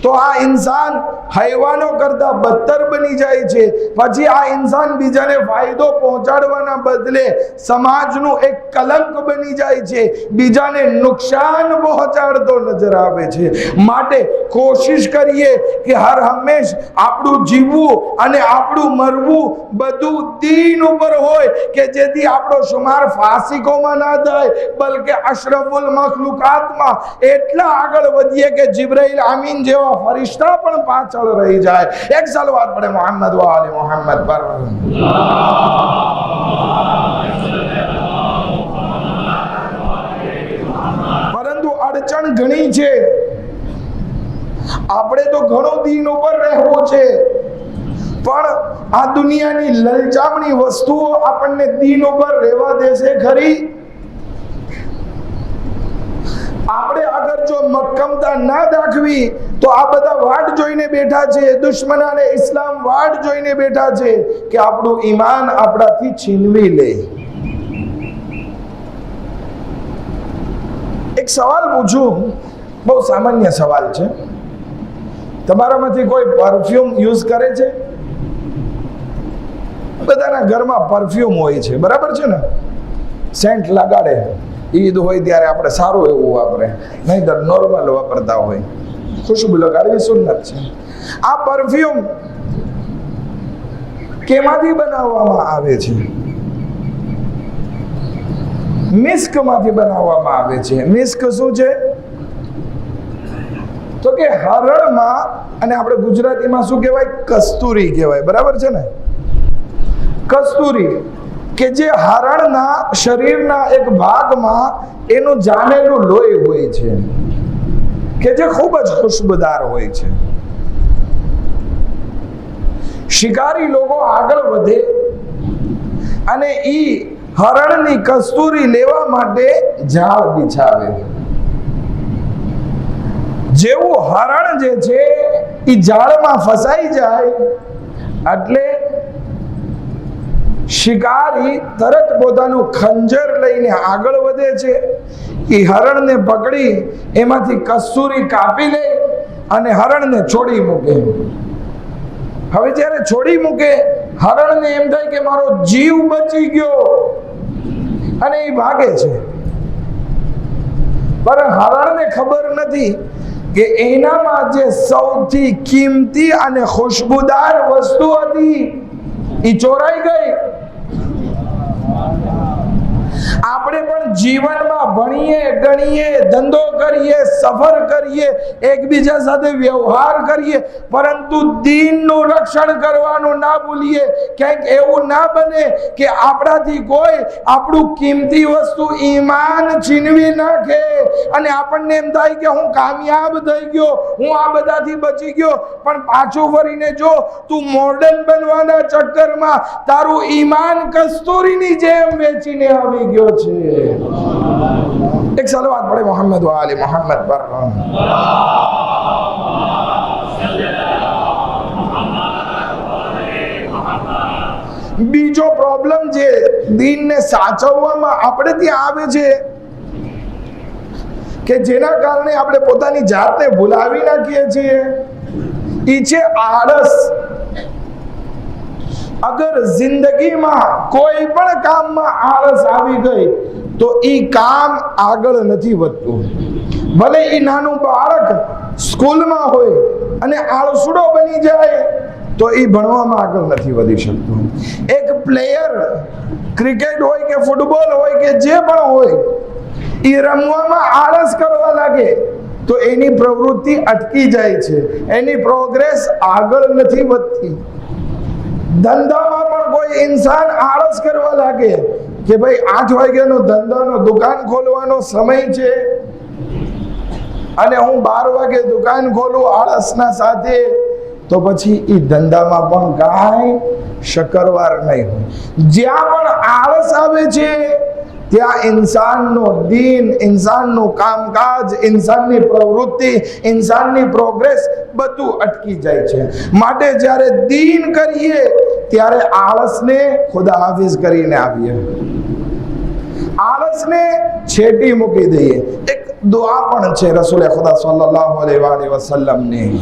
તો આ ઇન્સાન હૈવાનો કરતા બદતર બની જાય છે. પછી આ ઇન્સાન બીજાને ફાયદો પહોંચાડવાના બદલે સમાજનું એક કલંક બની જાય છે, બીજાને નુકસાન પહોંચાડતો નજર આવે છે. માટે કોશિશ કરીએ કે હર હંમેશ આપણું જીવવું અને આપણું મરવું બધું દીન ઉપર હોય, કે જેથી આપણો શુમાર ફાસિકોમાં ના થાય, બલકે અશરફુલ મખલુકાતમાં એટલા આગળ વધીએ કે જિબ્રાઈલ આમીન જેવા ફરિશ્તા પણ પાછળ રહી જાય. એક સલવાત પડે મોહમ્મદ વ આલે મોહમ્મદ પર. પરંતુ અડચણ ઘણી છે. આપણે તો ઘણો દીન ઉપર રહેવું છે, પણ આ દુનિયાની લલચામણી વસ્તુઓ આપણને દીન ઉપર રહેવા દેશે ખરી? આપણે અગર જો મક્કમતા ના દાખવી તો આ બધા વાટ જોઈને બેઠા છે, દુશ્મનાને ઇસ્લામ વાટ જોઈને બેઠા છે કે આપણું ઈમાન આપણાથી છીનવી લે. એક સવાલ પૂછું, બહુ સામાન્ય સવાલ છે. તમારામાંથી કોઈ પરફ્યુમ યુઝ કરે છે? બધાના ઘરમાં પરફ્યુમ હોય છે, બરાબર છે ને? સેન્ટ લગાડે, ઈદ હોય ત્યારે આપણે સારું એવું વાપરે, નહીં તો નોર્મલ વાપરતા હોય. ખુશ્બુ લગાડવી સુન્નત છે. આ પરફ્યુમ કેમાંથી બનાવવામાં આવે છે? મિસ્ક માંથી બનાવવામાં આવે છે. મિસ્ક શું છે? તો કે હરણમાં, અને આપણે ગુજરાતીમાં શું કહેવાય? કસ્તુરી કહેવાય, બરાબર છે ને? કસ્તુરી, કે જે હરણના શરીરના એક ભાગમાં એનું જામેલું લોહી હોય છે, કે જે ખૂબ જ ખુશ્બુદાર હોય છે. શિકારી લોકો આગળ વધે અને ઈ હરણની કસ્તુરી લેવા માટે જાળ બિછાવે. જેવું હરણ જે છે ઈ જાળમાં ફસાઈ જાય એટલે શિકારી તરત પોતાનું ખંજર લઈને આગળ વધે છે. એ હરણને પકડી એમાંથી કસ્તુરી કાપી લે અને હરણને છોડી મૂકે. હવે જ્યારે છોડી મૂકે, હરણને એમ થાય કે મારો જીવ બચી ગયો અને એ ભાગે છે. પણ હરણને ખબર નથી કે એનામાં જે સૌથી કિંમતી અને ખુશ્બુદાર વસ્તુ હતી એ ચોરાઈ ગઈ. આપણે પણ જીવનમાં ભણીએ, ગણીએ, ધંધો કરીએ, સફર કરીએ, એકબીજા સાથે વ્યવહાર કરીએ, પરંતુ દીનનું રક્ષણ કરવાનું ના ભૂલીએ. ક્યાંક એવું ના બને કે આપણાથી કોઈ આપણું કિંમતી વસ્તુ ઈમાન છીનવી નાખે અને આપણને એમ થાય કે હું કામયાબ થઈ ગયો, હું આ બધાથી બચી ગયો, પણ પાછું ફરીને જો તું મોડર્ન બનવાના ચક્કરમાં તારું ઈમાન કસ્તુરીની જેમ વેચીને આવી ગયો છે. એક સલવાત પડે મોહમ્મદ વ આલે મોહમ્મદ પર. બીજો પ્રોબ્લેમ જે દીનને સાચવવામાં આપણે ત્યાં આવે છે કે જેના કારણે આપણે પોતાની જાતને ભૂલાવી નાખીએ છીએ, એ છે આળસ. અગર જિંદગીમાં કોઈ પણ કામમાં આળસ આવી ગઈ તો એ કામ આગળ નથી વધતું. ભલે એ નાનું બાળક સ્કૂલમાં હોય અને આળસુડો બની જાય તો એ ભણવામાં આગળ નથી વધી શકતું. એક પ્લેયર, ક્રિકેટ હોય કે ફૂટબોલ હોય કે જે પણ હોય, એ રમવામાં આળસ કરવા લાગે તો એની પ્રવૃત્તિ અટકી જાય છે, એની પ્રોગ્રેસ આગળ નથી વધતી. ધંધામાં પણ કોઈ ઇન્સાન આળસ કરવા લાગે કે ભાઈ 8 વાગ્યાનો ધંધાનો દુકાન ખોલવાનો સમય છે અને હું 12 વાગે દુકાન ખોલું આળસના સાથે, તો પછી એ ધંધામાં પણ કાંઈ શકરવાર નહીં હોય. જ્યાં પણ આળસ આવે છે ત્યાં ઇન્સાનનો દીન, ઇન્સાનનું કામકાજ, ઇન્સાનની પ્રવૃત્તિ, ઇન્સાનની પ્રોગ્રેસ બધું અટકી જાય છે. માટે જ્યારે દીન કરીએ ત્યારે આળસને ખુદા હાફિઝ કરીને આવીએ, આળસને છેટી મૂકી દઈએ. એક દુઆ પણ છે રસૂલ ખુદા સલ્લલ્લાહુ અલૈહિ વસલ્લમ ની.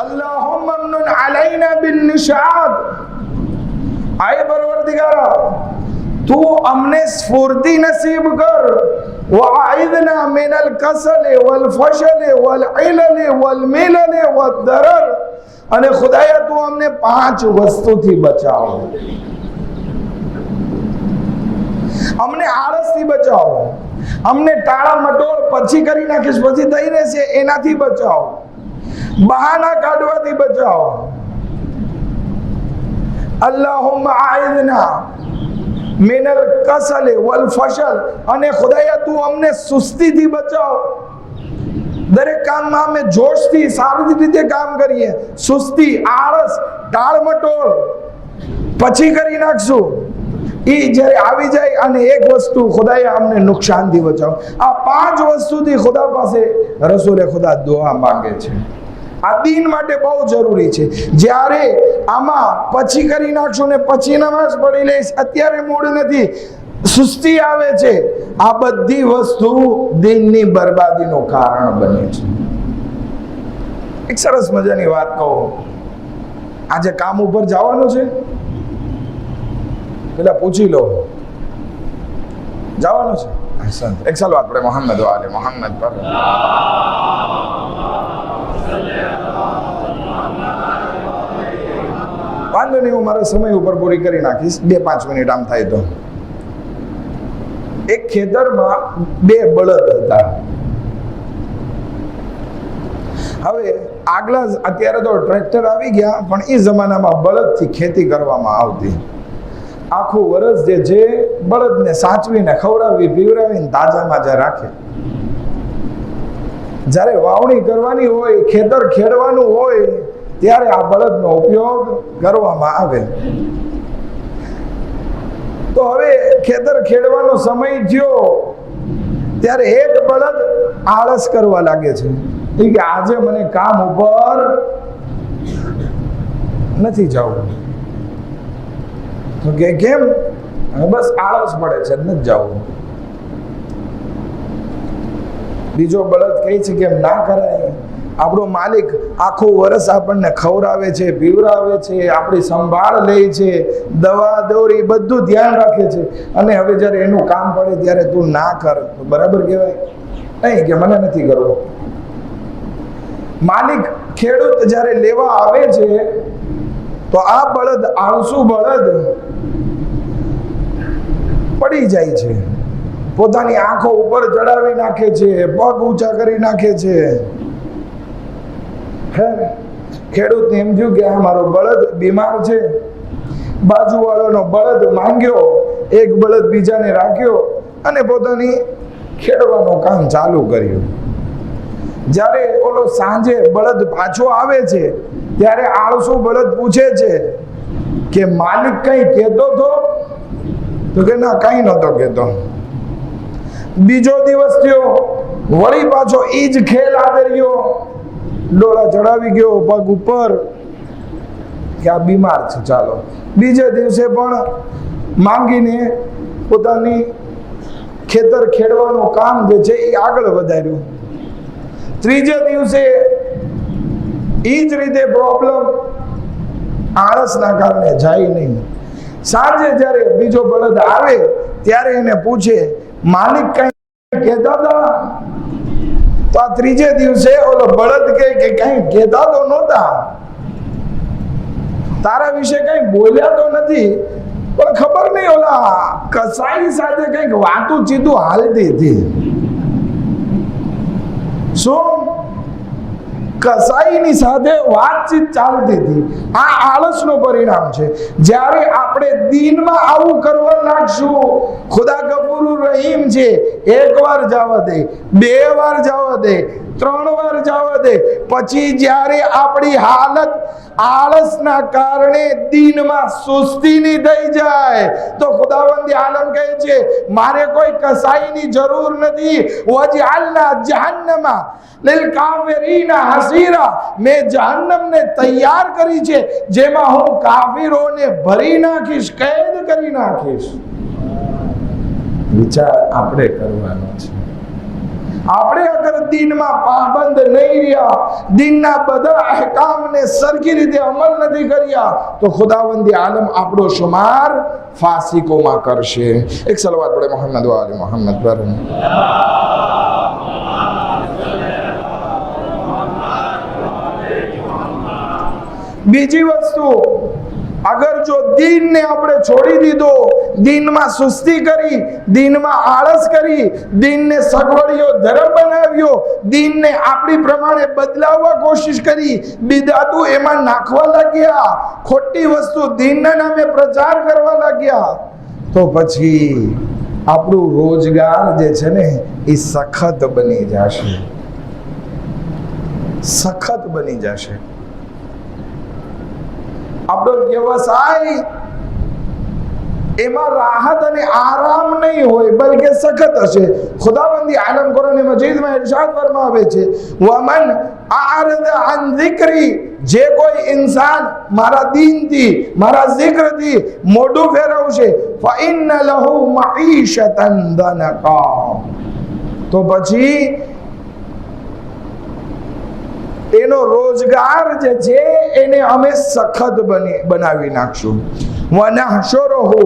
અલ્લાહુમ્મા મન્નુન અલૈના બિન નિશાદ, આય પરવરદિગારા તું અમને સ્ફૂર્તિ નસીબ કર, વઆઇદના મિનલ કસલ વલ ફશલ વલ ઇલલ વલ મિલલ વદ દરર, અને ખુદાયા તું અમને 5 વસ્તુથી બચાવો. અમને આળસથી બચાવો, અમને ટાળા મટોળ પછી કરી નાખીશ પછી થઈ રહેશે એનાથી બચાવો, બહાના કાઢવાથી બચાવો. અલ્લાહુમ્મા આઇદના મિનલ કસલ વલ ફશલ, અને ખુદાયા તું અમને સુસ્તીથી બચાવ. દરેક કામમાં અમે જોશથી સારી રીતે કામ કરીએ, સુસ્તી આળસ ટાળમટોળ પછી કરી નાખશું એ જ્યારે આવી જાય. અને એક વસ્તુ ખુદાયા અમને નુકસાનથી બચાવ. આ 5 વસ્તુથી ખુદા પાસે રસૂલે ખુદા દુઆ માંગે છે. આ દીન માટે બહુ જરૂરી છે. જ્યારે આમાં પછી કરી નાખશું ને પછી નમાઝ પડી લઈશ, અત્યારે મૂડ નથી, સુસ્તી આવે છે, આ બધી વસ્તુ દીનની બરબાદીનું કારણ બને છે. એક સરસ મજાની વાત કહું. આજે કામ ઉપર જવાનું છે, પેલા પૂછી લો જવાનું છે. એક સાલ વાત આપણે મોહમ્મદ વાલે મોહમ્મદ પર વાંધો નહીં, હું મારા સમય ઉપર પૂરી કરી નાખીશ. 2-5 મિનિટ આમ થાય તો. એક ખેતરમાં 2 બળદ હતા. હવે આગલા અત્યારે તો ટ્રેક્ટર આવી ગયા, પણ એ જમાનામાં બળદથી ખેતી કરવામાં આવતી. આખું વર્ષ જે છે બળદને સાચવીને ખવડાવી પીવડાવીને તાજામાં જ રાખે. જ્યારે વાવણી કરવાની હોય, ખેતર ખેડવાનું હોય, ત્યારે આ બળદનો ઉપયોગ કરવામાં આવે. તો હવે ખેતર ખેડવાનો સમય થયો ત્યારે એક બળદ આળસ કરવા લાગે છે કે આજે મને કામ ઉપર નથી જવું. તો કે કેમ? બસ આળસ પડે છે, નથી જવું. બીજો બળદ કહે છે કે ના કરાય, આપણો માલિક આખું વર્ષ આપણને ખવડાવે છે, પીવડાવે છે, આપણી સંભાળ લે છે, દવા દોરી બધું ધ્યાન રાખે છે, અને હવે જ્યારે એનું કામ પડે ત્યારે તું ના કર તો બરાબર કહેવાય? નહીં, કે મને નથી કરવું. માલિક ખેડૂત જ્યારે લેવા આવે છે તો આ બળદ, આળસુ બળદ પડી જાય છે, પોતાની આંખો ઉપર ચડાવી નાખે છે, પગ ઊંચા કરી નાખે છે. ખેડૂતને એમ થયું કે આ મારો બળદ બીમાર છે. બાજુવાળાનો બળદ માંગ્યો, એક બળદ બીજાને રાખ્યો અને પોતાની ખેડવાનું કામ ચાલુ કર્યું. જ્યારે ઓલો સાંજે બળદ પાછો આવે છે ત્યારે આળસુ બળદ પૂછે છે કે માલિક કઈ કહેતો હતો? તો કે ના, કઈ નહોતો કહેતો. બીજો દિવસ થયો, વળી પાછો ઈ જ ખેલ આદર્યો, ડોળા ચડાવી ગયો પગ ઉપર કે આ બીમાર છે, ચાલો. બીજે દિવસે પણ માંગીને પોતાની ખેતર ખેડવાનું કામ જે છે એ આગળ વધાર્યું. ત્રીજે દિવસે એ જ રીતે પ્રોબ્લેમ, આળસના કારણે જાય નહીં. સાંજે જ્યારે બીજો બળદ આવે ત્યારે એને પૂછે માલિક કઈ કહેતા હતા? તો આ ત્રીજે દિવસે ઓલો બળદ કહે કે કઈ કહેતા તો નહોતા, તારા વિશે કઈ બોલ્યા તો નથી, પણ ખબર નહીં ઓલા કસાઈ સાથે કઈક વાતું ચીતું હાલતી હતી. શું? કસાઈની સાથે વાતચીત ચાલતી હતી. આ આળસનું પરિણામ છે. જ્યારે આપણે દીનમાં આવું કરવા લાગશું, ખુદા ગફૂર રહીમ છે, 1 વાર જવા દે, 2 વાર જવા દે, 3 વાર જવા દે, પછી જ્યારે આપણી હાલત આળસના કારણે દીનમાં સુસ્તી ની થઈ જાય તો ખુદાવંદી આલમ કહે છે મારે કોઈ કસાઈની જરૂર નથી. વજઅલના જહન્નમા લિલકાફિરીના હસીરા, મેં જહન્નમને તૈયાર કરી છે જેમાં હું કાફિરોને ભરી નાખીશ, કેદ કરી નાખીશ. વિચાર આપણે કરવાનો છે. આપણે અગર દીનમાં પાબંદ નહીં રહ્યા, દીનના બધા અહેકામને સરખી રીતે અમલ નથી કર્યા તો ખુદાવંદી આલમ આપણો શુમાર ફાસિકોમાં કરશે. એક સલવાત પડે મોહમ્મદ વાલે મોહમ્મદ પર. બીજી વસ્તુ, અગર જો દીનને આપણે છોડી દીધો, દીનમાં સુસ્તી કરી, દીનમાં આળસ કરી, દીનને સગવડિયો ધર્મ બનાવ્યો, દીનને આપણી પ્રમાણે બદલાવવા કોશિશ કરી, બિદાતો એમાં નાખવા લાગ્યા, ખોટી વસ્તુ દીનના નામે પ્રચાર કરવા લાગ્યા તો પછી આપણું રોજગાર જે છે ને એ સખત બની જશે, સખત બની જશે. આપણો વ્યવસાય એમાં રાહત અને આરામ નહીં હોય બલકે સખત હશે. ખુદાવંદી આલમ કુરાન મજીદમાં ઇરશાદ ફરમાવે છે વમન આરદ અન ઝિક્રી, જે કોઈ ઇન્સાન મારા દીનથી મારા ઝિક્રથી મોઢું ફેરવશે ફઇન્ન લહુ મঈશતન દનકા, તો પછી એનો રોજગાર જે છે એને અમે સખત બનાવી નાખશું. વનહશુરુહુ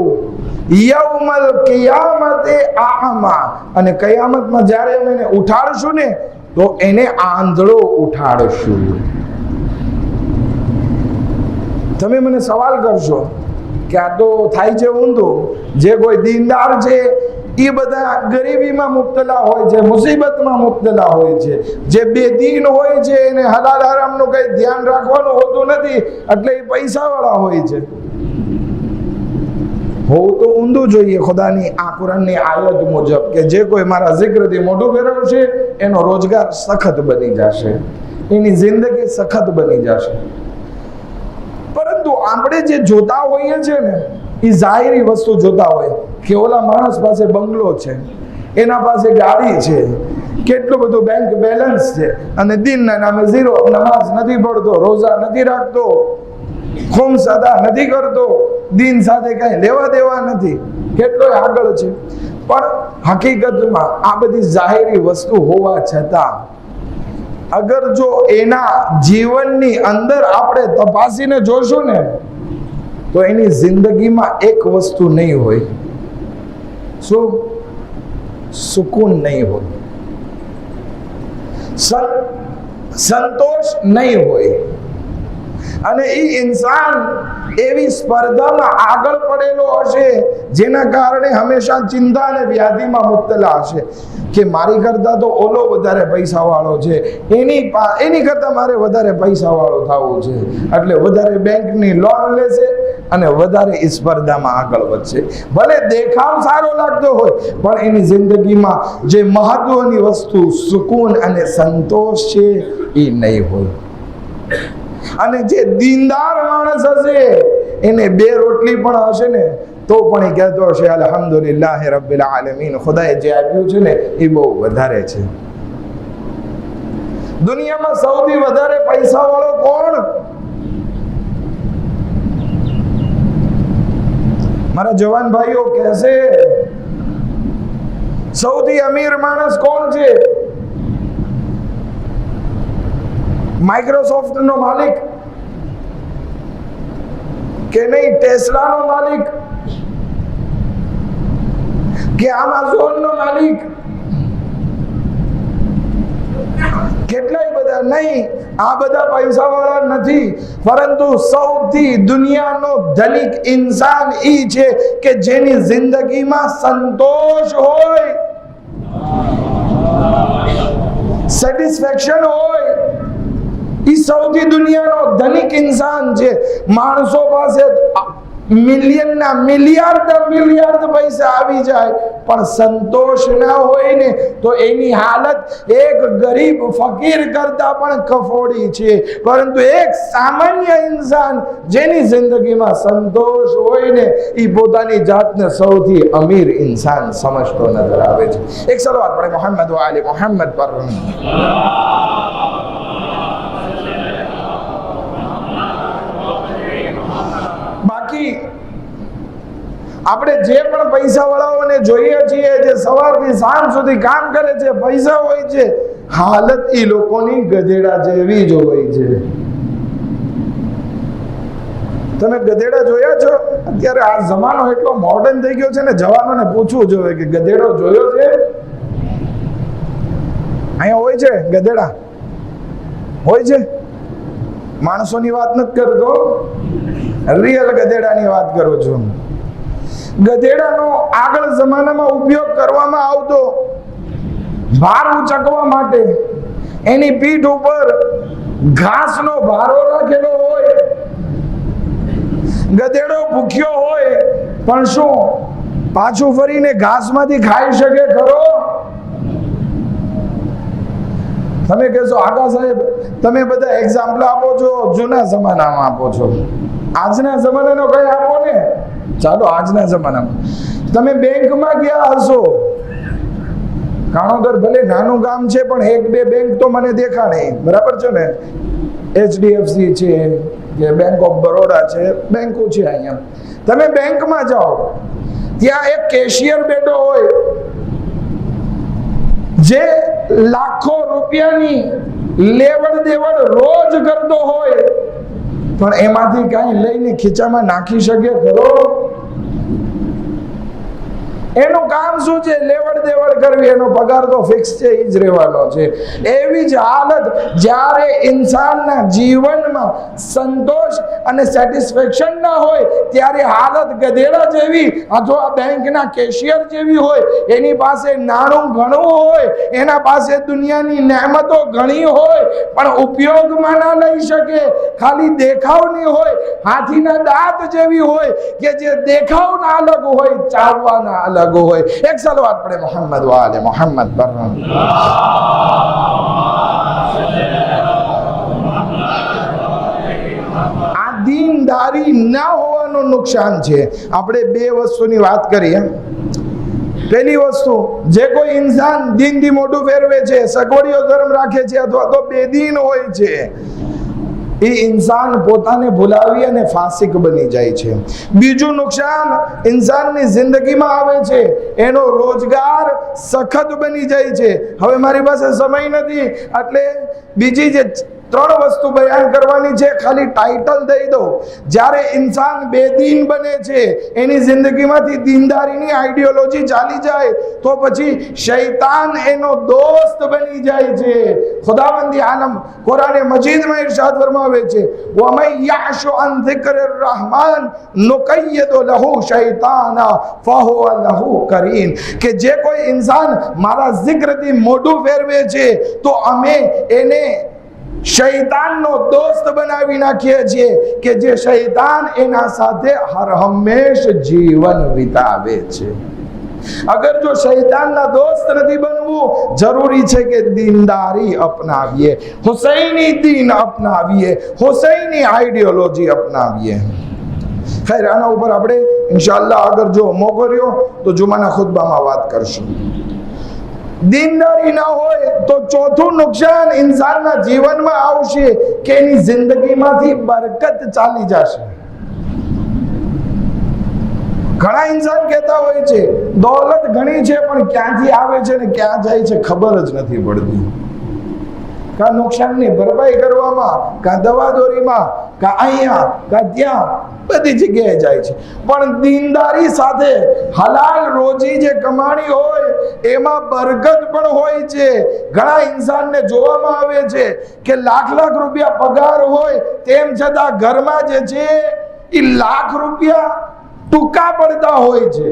યૌમલ કિયામતે આમા, અને કયામતમાં જ્યારે અમે એને ઉઠાડશું ને તો એને આંધળો ઉઠાડશું. તમે મને સવાલ કરશો કે આ તો થાય છે ઊંધું, જે કોઈ દીનદાર છે એ બધા ગરીબીમાં મુબ્તલા હોય છે, મુસીબતમાં મુબ્તલા હોય છે. જે બેદીન હોય છે એને હલાલ હરામનું કઈ ધ્યાન રાખવાનું હોતું નથી એટલે એ પૈસાવાળા હોય છે. હોવું તો ઊંધું જોઈએ ખુદાની આ કુરાનની આયત મુજબ કે જે કોઈ મારા ઝિક્રથી મોઢું ફેરવશે એનો રોજગાર સખત બની જશે, એની જિંદગી સખત બની જશે. પરંતુ આપણે જે જોતા હોઈએ છીએ ને એ જાહેરી વસ્તુ જોતા હોય કે ઓલા માણસ પાસે બંગલો છે, એના પાસે ગાડી છે, કેટલું બધું બેંક બેલેન્સ છે અને દિનના નામે ઝીરો, નમાઝ નથી પડતો, રોઝા નથી રાખતો, ખુમ્સ અદા નથી કરતો, દિન સાથે કઈ લેવા દેવા નથી, કેટલોય આગળ છે. પણ હકીકતમાં આ બધી જાહેરી વસ્તુ હોવા છતાં અગર જો એના જીવનની અંદર આપણે તપાસીને જોશું ને તો એની જિંદગીમાં એક વસ્તુ નહીં હોય. શું? સુકૂન નહીં હોય, સંતોષ નહીં હોય. અને એ ઇન્સાન એવી સ્પર્ધામાં આગળ પડેલો હશે જેના કારણે હંમેશા ચિંતા અને વ્યાધિમાં મુબ્તલા હશે કે મારી કરતા તો ઓલો વધારે પૈસા વાળો છે, એની કરતા મારે વધારે પૈસા વાળો થવું છે, એટલે વધારે બેંકની લોન લેશે અને વધારે સ્પર્ધામાં આગળ વધશે. ભલે દેખાવ સારો લાગતો હોય પણ એની જિંદગીમાં જે મહત્વની વસ્તુ સુકૂન અને સંતોષ છે એ નહીં હોય. અને જે દીનદાર માણસ હશે એને બે રોટલી પણ હશે ને તો પણ એ કહેતો હશે અલ્હમ્દુલિલ્લાહ રબ્બિલ આલમીન, ખુદાએ જે આપ્યું છે ને એ બહુ વધારે છે. દુનિયામાં સૌથી વધારે પૈસા વાળો કોણ? મારા જવાન ભાઈઓ કહેશે સૌથી અમીર માણસ કોણ છે? માઇક્રોસોફ્ટ નો માલિક કે નહીં, ટેસ્લા નો માલિક કે એમેઝોન નો માલિક, કેટલાય બધા નહીં. આ બધા પૈસા વાળા નથી, પરંતુ સૌથી દુનિયાનો ધનિક ઇન્સાન ઈ છે કે જેની જિંદગીમાં સંતોષ હોય, સેટિસ્ફેક્શન હોય. ઈ સૌથી દુનિયાનો ધનિક ઇન્સાન છે. માણસો પાસે મિલિયનના મિલિયાર્ડ પૈસા આવી જાય પણ સંતોષ ના હોય ને તો એની હાલત એક ગરીબ ફકીર કરતા પણ કફોડી છે. પરંતુ એક સામાન્ય ઇન્સાન જેની જિંદગીમાં સંતોષ હોય ને એ પોતાની જાતને સૌથી અમીર ઇન્સાન સમજતો નજર આવે છે. એક સલાવત પડે મોહમ્મદ વ આલે મોહમ્મદ પર. બાકી આપણે જે પણ પૈસા વાળાઓને જોઈએ છીએ જે સવારથી સાંજ સુધી કામ કરે છે, પૈસા હોય છે, હાલત એ લોકોની ગધેડા જેવી જ હોય છે. તમે ગધેડા જોયા છો? અત્યારે આ જમાનો એટલો મોડર્ન થઈ ગયો છે ને, જવાનોને પૂછવું જોઈએ કે ગધેડો જોયો છે? અહીંયા હોય છે ગધેડા? હોય છે? માણસોની વાત નથી કરતો, રિયલ ગધેડાની વાત કરું છું. ગધેડાનો આગળ જમાનામાં ઉપયોગ કરવામાં આવતો ભાર ઉચકવા માટે. એની પીઠ ઉપર ઘાસનો ભારો રાખેલો હોય. ગધેડો ભૂખ્યો હોય પણ શું પાછું ફરીને ઘાસમાંથી ખાઈ શકે ખરો? તમે કહેશો આકા સાહેબ તમે બધા એક્ઝામ્પલ આપો છો, જૂના જમાનામાં આપો છો, આજના જમાનાનો કઈ આપો ને. ચાલો આજના જમાનામાં તમે બેંકમાં ગયા હશો, કાણોદર ભલે નાનું ગામ છે પણ એક બે બેંક તો મને દેખાડે, બરાબર છે ને? HDFC છે કે બેંક ઓફ બરોડા છે, બેંકો છે અહીંયા. તમે બેંકમાં જાઓ, ત્યાં એક કેશિયર બેઠો હોય જે લાખો રૂપિયાની લેવડ દેવડ રોજ કરતો હોય પણ એમાંથી કઈ લઈને ખીચામાં નાખી શકે ખરો? એનું કામ શું છે? લેવડ દેવડ કરવી. એનો પગાર તો ફિક્સ છે, એ જ રહેવાનો છે. એવી જ હાલત જ્યારે ઇન્સાનના જીવનમાં સંતોષ અને સેટિસ્ફેક્શન ના હોય ત્યારે હાલત ગધેડા જેવી અથવા બેંકના કેશિયર જેવી હોય. એની પાસે નાણું ઘણું હોય, એના પાસે દુનિયાની નેમતો ઘણી હોય પણ ઉપયોગમાં ના લઈ શકે, ખાલી દેખાવની હોય. હાથીના દાંત જેવી હોય કે જે દેખાવના અલગ હોય, ચાવવાના અલગ હોય. એક સલવાત પડે મોહમ્મદ વ આલે મોહમ્મદ પર. આ દીનદારી ના હોવાનું નુકસાન છે. આપણે બે વસ્તુની વાત કરીએ. પહેલી વસ્તુ, જે કોઈ ઇન્સાન દીનથી મોઢું ફેરવે છે, સગવડીઓ ધર્મ રાખે છે અથવા તો બેદીન હોય છે, એ ઇન્સાન પોતાને ભૂલાવી અને ફાસિક બની જાય છે. બીજું નુકસાન ઇન્સાનની જિંદગીમાં આવે છે, એનો રોજગાર સખત બની જાય છે. હવે મારી પાસે સમય નથી એટલે બીજી જે ત્રણ વસ્તુ બયાન કરવાની છે, ખાલી ટાઇટલ દઈ દઉં. જ્યારે ઇન્સાન બેદીન બને છે, એની જિંદગીમાંથી દીનદારીની આઈડિયોલોજી ચાલી જાય તો પછી શૈતાન એનો દોસ્ત બની જાય છે. ખુદાવંદી આલમ કુરાને મજીદમાં ઇરશાદ ફરમાવે છે, વમન યઅશુ અન ઝિક્રિર રહેમાન નુકય્યિદ લહુ શૈતાના ફહુવ લહુ કરીન. કે જે કોઈ ઇન્સાન મારા જિક્રથી મોઢું ફેરવે છે તો અમે એને શૈતાનનો દોસ્ત બનાવી નાખીએ છીએ કે જે શૈતાન એના સાથે હર હંમેશ જીવન વિતાવે છે. અગર જો શૈતાનના દોસ્ત નથી બનવું, જરૂરી છે કે દીનદારી અપનાવીએ, હુસૈની દીન અપનાવીએ, હુસૈની આઈડિયોલોજી અપનાવીએ. ખૈર, આના ઉપર આપણે ઇન્શાઅલ્લાહ અગર જો મોકો રહ્યો તો જુમાના ખુતબામાં વાત કરશું. દીનદારી ના હોય તો ચોથું નુકસાન ઇન્સાનના જીવનમાં આવશે કે એની જિંદગીમાંથી બરકત ચાલી જશે. ઘણા ઇન્સાન કહેતા હોય છે દોલત ઘણી છે પણ ક્યાંથી આવે છે ને ક્યાં જાય છે ખબર જ નથી પડતી. કા નુકસાનની ભરપાઈ કરવામાં, કા દવાદોરીમાં, કા અહીંયા, કા ત્યાં, બધી જગ્યાએ જાય છે. પણ દીનદારી સાથે હલાલ રોજી જે કમાણી હોય એમાં બરકત પણ હોય છે. ઘણા ઇન્સાનને જોવામાં આવે છે કે લાખ રૂપિયા પગાર હોય તેમ છતાં ઘરમાં જે છે એ લાખ રૂપિયા ટૂંકા પડતા હોય છે.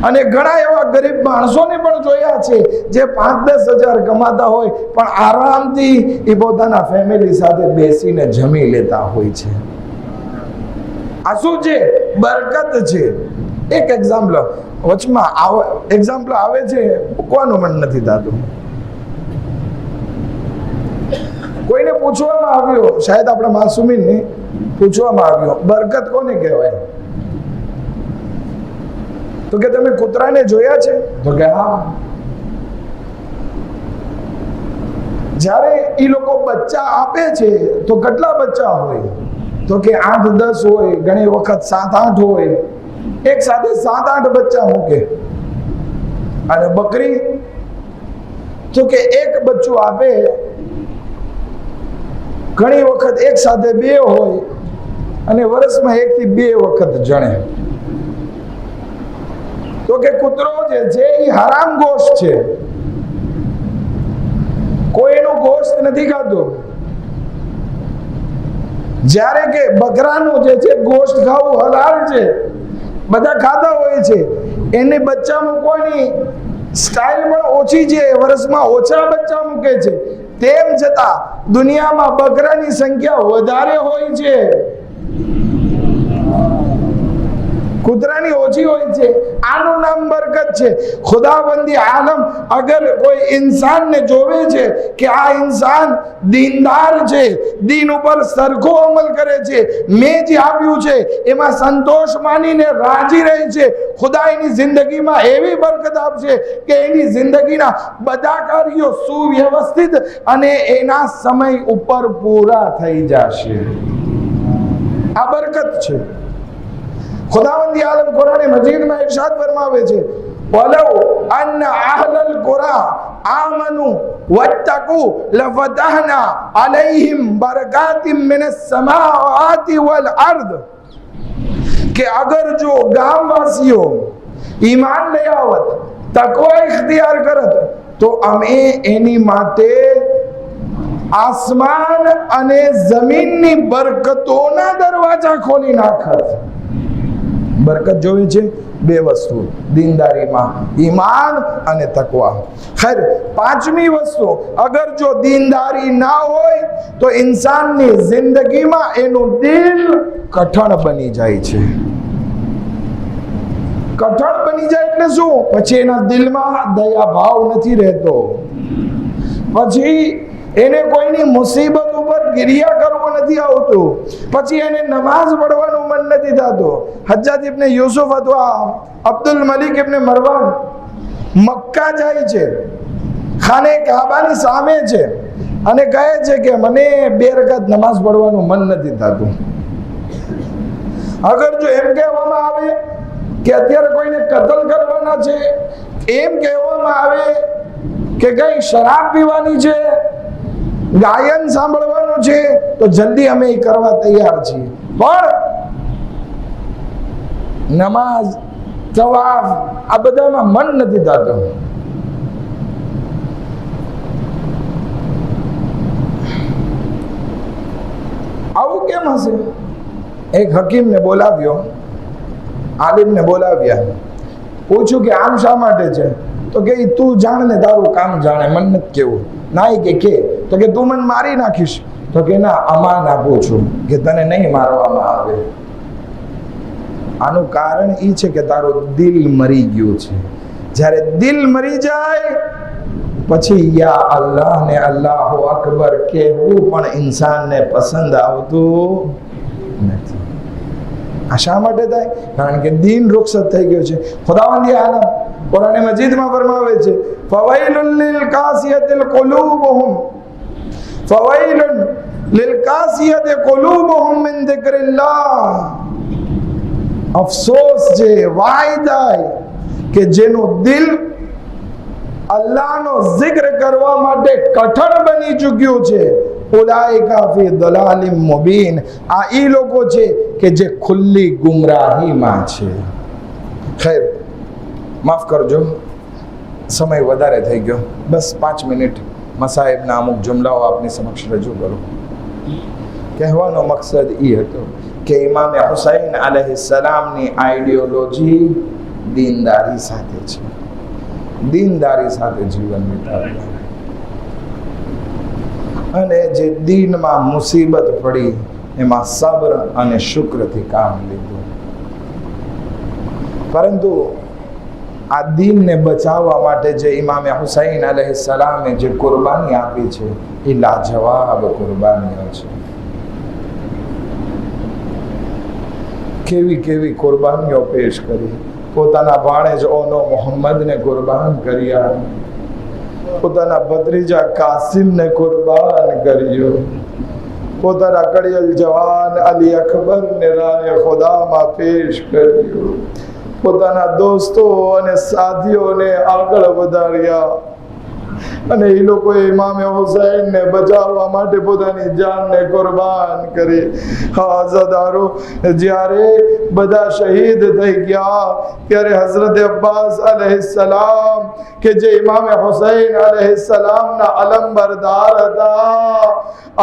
અને ઘણા એવા ગરીબ માણસોને પણ જોયા છે જે 5-10 હજાર કમાતા હોય પણ આરામથી એ પોતાના ફેમિલી સાથે બેસીને જમી લેતા હોય છે. આ શું છે? બરકત છે. એક એક્ઝામ્પલ વચમાં એક્ઝામ્પલ આવે છે, કોનું મન નથી થતું. કોઈને પૂછવામાં આવ્યો, શાયદ આપણા માસુમીનને પૂછવામાં આવ્યો, બરકત કોને કહેવાય? તો કે તમે કૂતરાને જોયા છે? તો કે હા. જ્યારે એ લોકો બચ્ચા આપે છે તો કેટલા બચ્ચા હોય? તો કે 8-10 હોય, ઘણી વખત 7-8 હોય. એક સાથે 7-8 બચ્ચા મૂકે. અને બકરી તો કે એક બચ્ચું આપે, ઘણી વખત એક સાથે 2 હોય અને વર્ષમાં 1 થી 2 વખત જણે. તો કે કૂતરો જે છે એ હરામ ગોશ્ત છે, કોઈનું ગોશ્ત નથી ખાતું. જ્યારે કે બકરાનું જે છે ગોશ્ત ખાવું હલાલ છે, બધા ખાતા હોય છે. એને બચ્ચા મૂકવાની સ્ટાઇલ પણ ઓછી છે, વર્ષમાં ઓછા બચ્ચા મૂકે છે. તેમ છતાં દુનિયામાં બકરાની સંખ્યા વધારે હોય છે, કૂતરાની ઓછી હોય છે. આનું નામ બરકત છે. ખુદાવંદી આલમ અગર કોઈ ઇન્સાનને જોવે છે કે આ ઇન્સાન દીનદાર છે, દીન ઉપર સરખો અમલ કરે છે, મેં જે આપ્યું છે એમાં સંતોષ માનીને રાજી રહે છે, ખુદા એની જિંદગીમાં એવી બરકત આપશે કે એની જિંદગીના બધા કાર્યો સુવ્યવસ્થિત અને એના સમય ઉપર પૂરા થઈ જશે. આ બરકત છે. ખુદાવંદી આલમ કુરાન મજીદમાં ઇરશાદ ફરમાવે છે, વલૌ અન અહલલ કુરા આમનુ વત્તકુ લફતહના અલૈહિમ બરકાતિમ મિનસ સમાવાતિ વલ અર્દ. કે અગર જો ગામવાસીઓ ઈમાન લઈ આવત, તકવા ઇખ્તિયાર કરત, તો અમે એની માટે આસમાન અને જમીનની બરકતોના દરવાજા ખોલી નાખત. બરકત જોવી છે 2 વસ્તુ દીનદારીમાં, ઈમાન અને તકવા. ખૈર, 5મી વસ્તુ, અગર જો દીનદારી ના હોય તો ઇન્સાનની જિંદગીમાં એનું દિલ કઠણ બની જાય છે. કઠણ બની જાય એટલે શું? પછી એના દિલમાં દયા ભાવ નથી રહેતો, પછી એને કોઈની મુસીબત ઉપર ગિરિયા કરવો નથી આવતું, પછી એને નમાઝ પઢવાનું મન નથી થતું. હજ્જાજ ઇબ્ન યુસુફ અથવા અબ્દુલ મલિક ઇબ્ન મરવાન મક્કા જાય છે, ખાને કાબાની સામે છે, અને કહે છે કે મને 2 રકાત નમાઝ પઢવાનું મન નથી થતું. અગર જો એમ કહેવામાં આવે કે અત્યારે કોઈને કતલ કરવાના છે, એમ કહેવામાં આવે કે કઈ શરાબ પીવાની છે, ગાયન સાંભળવાનું છે, તો જલ્દી અમે એ કરવા તૈયાર છીએ. પણ નમાઝ, તવાફ આ બધામાં મન નથી થતું. આવું કેમ હશે? એક હકીમને બોલાવ્યો, આલિમને બોલાવ્યા, પૂછ્યું કે આમ શા માટે છે? તો કે તું જાણ ને, તારું કામ જાણે, મન નથી કેવું. ના કે તો કે તું મને મારી નાખીશ? તો કે ના, અમાન આપું છું કે તને નહીં મારવામાં આવે. આનું કારણ એ છે કે તારું દિલ મરી ગયું છે. જ્યારે દિલ મરી જાય પછી યા અલ્લાહ ને અલ્લાહુ અકબર કહેવું પણ ઇન્સાનને પસંદ આવતું નથી. આ શા માટે થાય? કારણ કે દીન રૂખસત થઈ ગયું છે. ખુદાવંદી આલમ કુરાન મજીદમાં ફરમાવે છે, ફવાઇલુલ લિલ કાસિયતિલ કુલૂબુહુમ, ફવાઇલુન લિલ કાસિયતિ કુલૂબુહુમ મિન zikrillah. અફસોસ છે, વાયદાય કે જેનું દિલ અલ્લાહનો જિક્ર કરવા માટે કઠણ બની ચૂક્યું છે. ઉલાઇકા ફી દલાલિમ મુબીન. આ ઈ લોકો છે કે જે ખુલ્લી ગુમરાહીમાં છે. ખૈર, માફ કરજો, સમય વધારે થઈ ગયો. બસ 5 મિનિટ મસાહિબના અમુક જુમલાઓ આપની સમક્ષ રજૂ કરું. કહેવાનો મકસદ એ હતો કે ઇમામે હુસૈન અલૈહિસ્સલામની આઈડિયોલોજી દીનદારી સાથે છે. દીનદારી સાથે જીવન વિતાવ્યું, અને જે દીનમાં મુસીબત પડી એમાં સબ્ર અને શુક્રથી કામ લીધું. પરંતુ આ દીનને બચાવવા માટે જે ઇમામે હુસૈન અલૈહિસ્સલામે જે કુરબાની આપી છે એ લાજવાબ કુરબાનીઓ છે. કેવી કેવી કુરબાનીઓ પેશ કરી. પોતાના ભાણેજ ઓનો મોહમ્મદને કુરબાન કર્યા, પોતાના ભત્રીજા કાસિમને કુરબાન કર્યો, પોતાના કડિયલ જવાન અલી અકબરને રાય ખુદામાં પેશ કર્યો, પોતાના દોસ્તો અને સાથીઓને આગળ વધાર્યા અને એ લોકોએ ઇમામે હુસૈનને બચાવવા માટે પોતાની જાનને કુરબાન કરી. આઝાદારો, જ્યારે બધા શહીદ થઈ ગયા ત્યારે હઝરત અબ્બાસ અલૈહિસ્સલામ કે જે ઇમામે હુસૈન અલૈહિસ્સલામના અલમબરદાર હતા,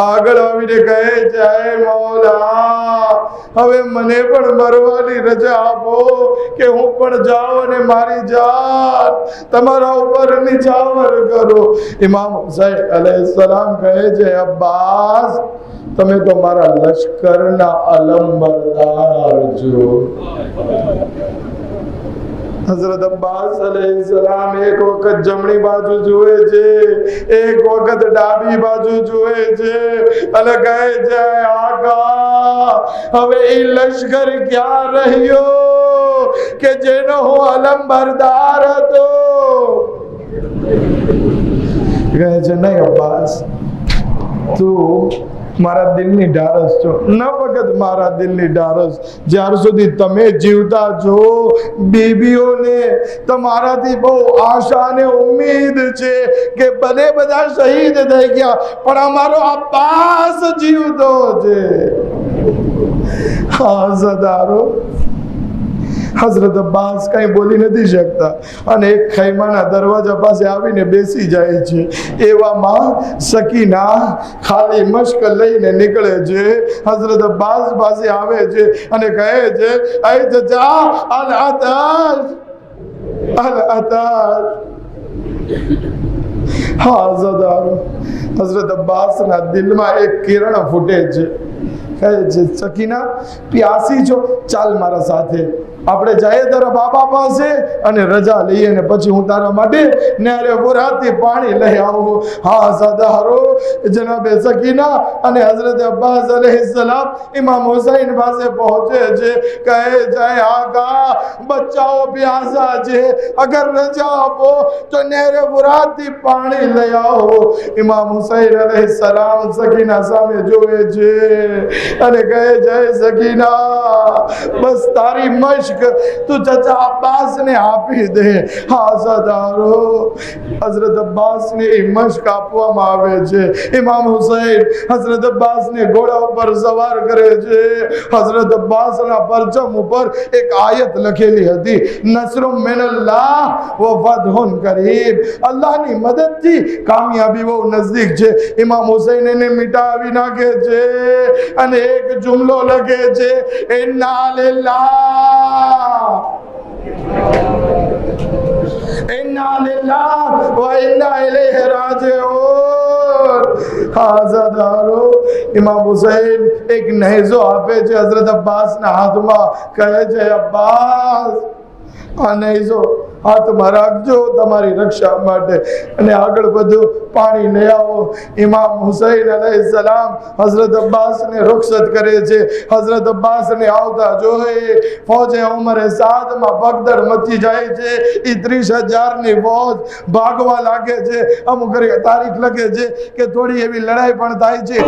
આગળ આવીને કહે છે, હે મૌલા, હવે મને પણ મરવાની રજા આપો કે હું પણ જાઉં અને મારી જાન તમારા ઉપર નિજાવર કરો. ઇમામ હુસૈન અલૈહિસ્સલામ કહે છે, અબ્બાસ, તમે તો મારા લશ્કરના અલમબરદાર છો. હઝરત અબ્બાસ અલૈહિસ્સલામ એક વખત જમણી બાજુ જુએ છે, એક વખત ડાબી બાજુ જુએ છે અને કહે છે, આકા, હવે એ લશ્કર ક્યાં રહ્યો કે જેનો હું અલમબરદાર હતો? કહે છે, નહીં અબ્બાસ, તું મારા દિલની ઢારસ છો. ન ફક્ત મારા દિલની ઢારસ, જ્યાર સુધી તમે જીવતા છો બીબીઓને તમારાથી બહુ આશા અને ઉમ્મીદ છે કે ભલે બધા શહીદ થઈ ગયા પણ અમારો અબ્બાસ જીવતો છે. હા સદારો, હઝરત અબ્બાસ કઈ બોલી નથી શકતા અને એક ખૈમાના દરવાજા પાસે આવીને બેસી જાય છે. એવામાં સકીના ખાલી મશ્ક લઈને નીકળે છે, હઝરત અબ્બાસ પાસે આવે છે અને કહે છે, અય ચચા, અલ આતાશ, અલ આતાશ. હા ઝદારો, હઝરત અબ્બાસના દિલમાં એક કિરણ ફૂટે છે. કહે છે, સકીના, પ્યાસી છો, ચાલ મારા સાથે, આપણે જઈએ તારા બાબા પાસે અને રજા લઈએ ને પછી હું તારા માટે ન્યારે ફુરાતથી પાણી લઈ આવું. હા સદારો, જનાબે સકીના અને હઝરત અબ્બાસ અલૈહિસ્સલામ ઇમામ હુસૈન પાસે પહોંચે છે. કહે જાય, આકા, બચ્ચાઓ પ્યાસા છે, અગર રજા આપો તો ન્યારે ફુરાતથી પાણી લઈ આવો. ઇમામ હુસૈન અલૈહિસ્સલામ સકીના સામે જોવે છે અને કહે, જય સકીના, બસ તારી મશ્ક તું ચચા અબ્બાસ ને આપી દે. હા સદારો, હઝરત અબ્બાસ ને એ મશ્ક આપવામાં આવે છે. ઇમામ હુસૈન હઝરત અબ્બાસ ને ઘોડા ઉપર સવાર કરે છે. હઝરત અબ્બાસ ના પરચમ ઉપર એક આયત લખેલી હતી, નસરુમ મિનલ્લાહ વ ફતહુન કરીબ, અલ્લાહની મદદથી કામયાબી બહુ નજદીક છે. ઇમામ હુસૈન એને મિટાવી નાખે છે અને એક જુમલો લખે છે, ઇન્ના લિલ્લાહ ઇન્ના લિલ્લાહ વ ઇન્ના ઇલૈહિ રાજીઉન. હાઝાદારો, ઇમામ હુસૈન એક નહેજો આપે છે હઝરત અબ્બાસના હાથમાં. કહે છે, અબ્બાસ, આ નહેજો હાથમાં રાખજો તમારી રક્ષા માટે અને આગળ બધું પાણી લઈ આવો. ઇમામ હુસૈન અલૈહિસ્સલામ હઝરત અબ્બાસને રૂખસત કરે છે. હઝરત અબ્બાસને આવતા જોઈ ફૌજે ઉમરે સાદમાં ભગદડ મચી જાય છે. એ 30,000ની ફૌજ ભાગવા લાગે છે. અમુક તારીખ લખે છે કે થોડી એવી લડાઈ પણ થાય છે.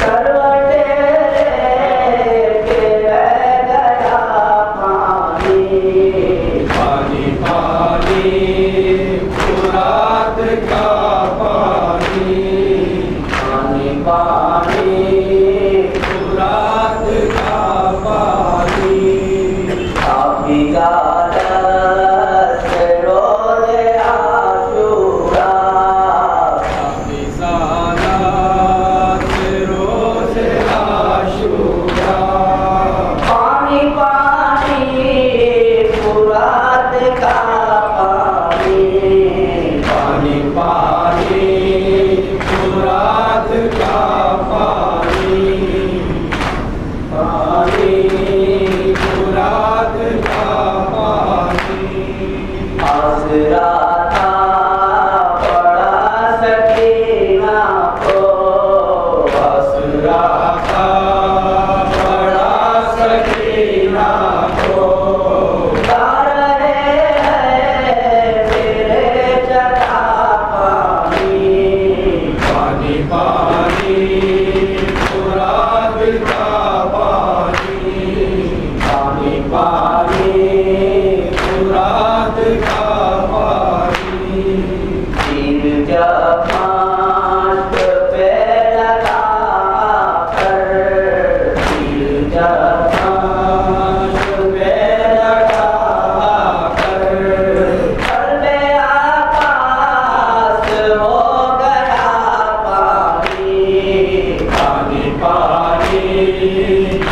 करवा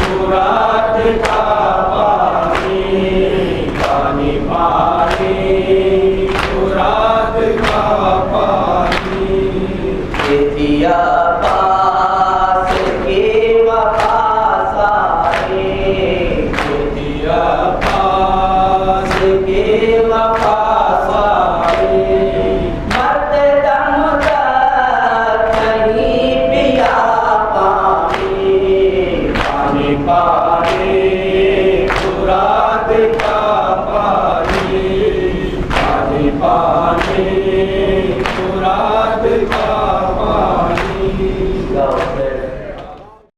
मुराद का पानी पानी पानी मुराद का पानी दिया पास के वफा सारे दिया पास के वफा सारे मरते दम तक नहीं पिया पानी पानी पानी मुराद का पानी पानी पानी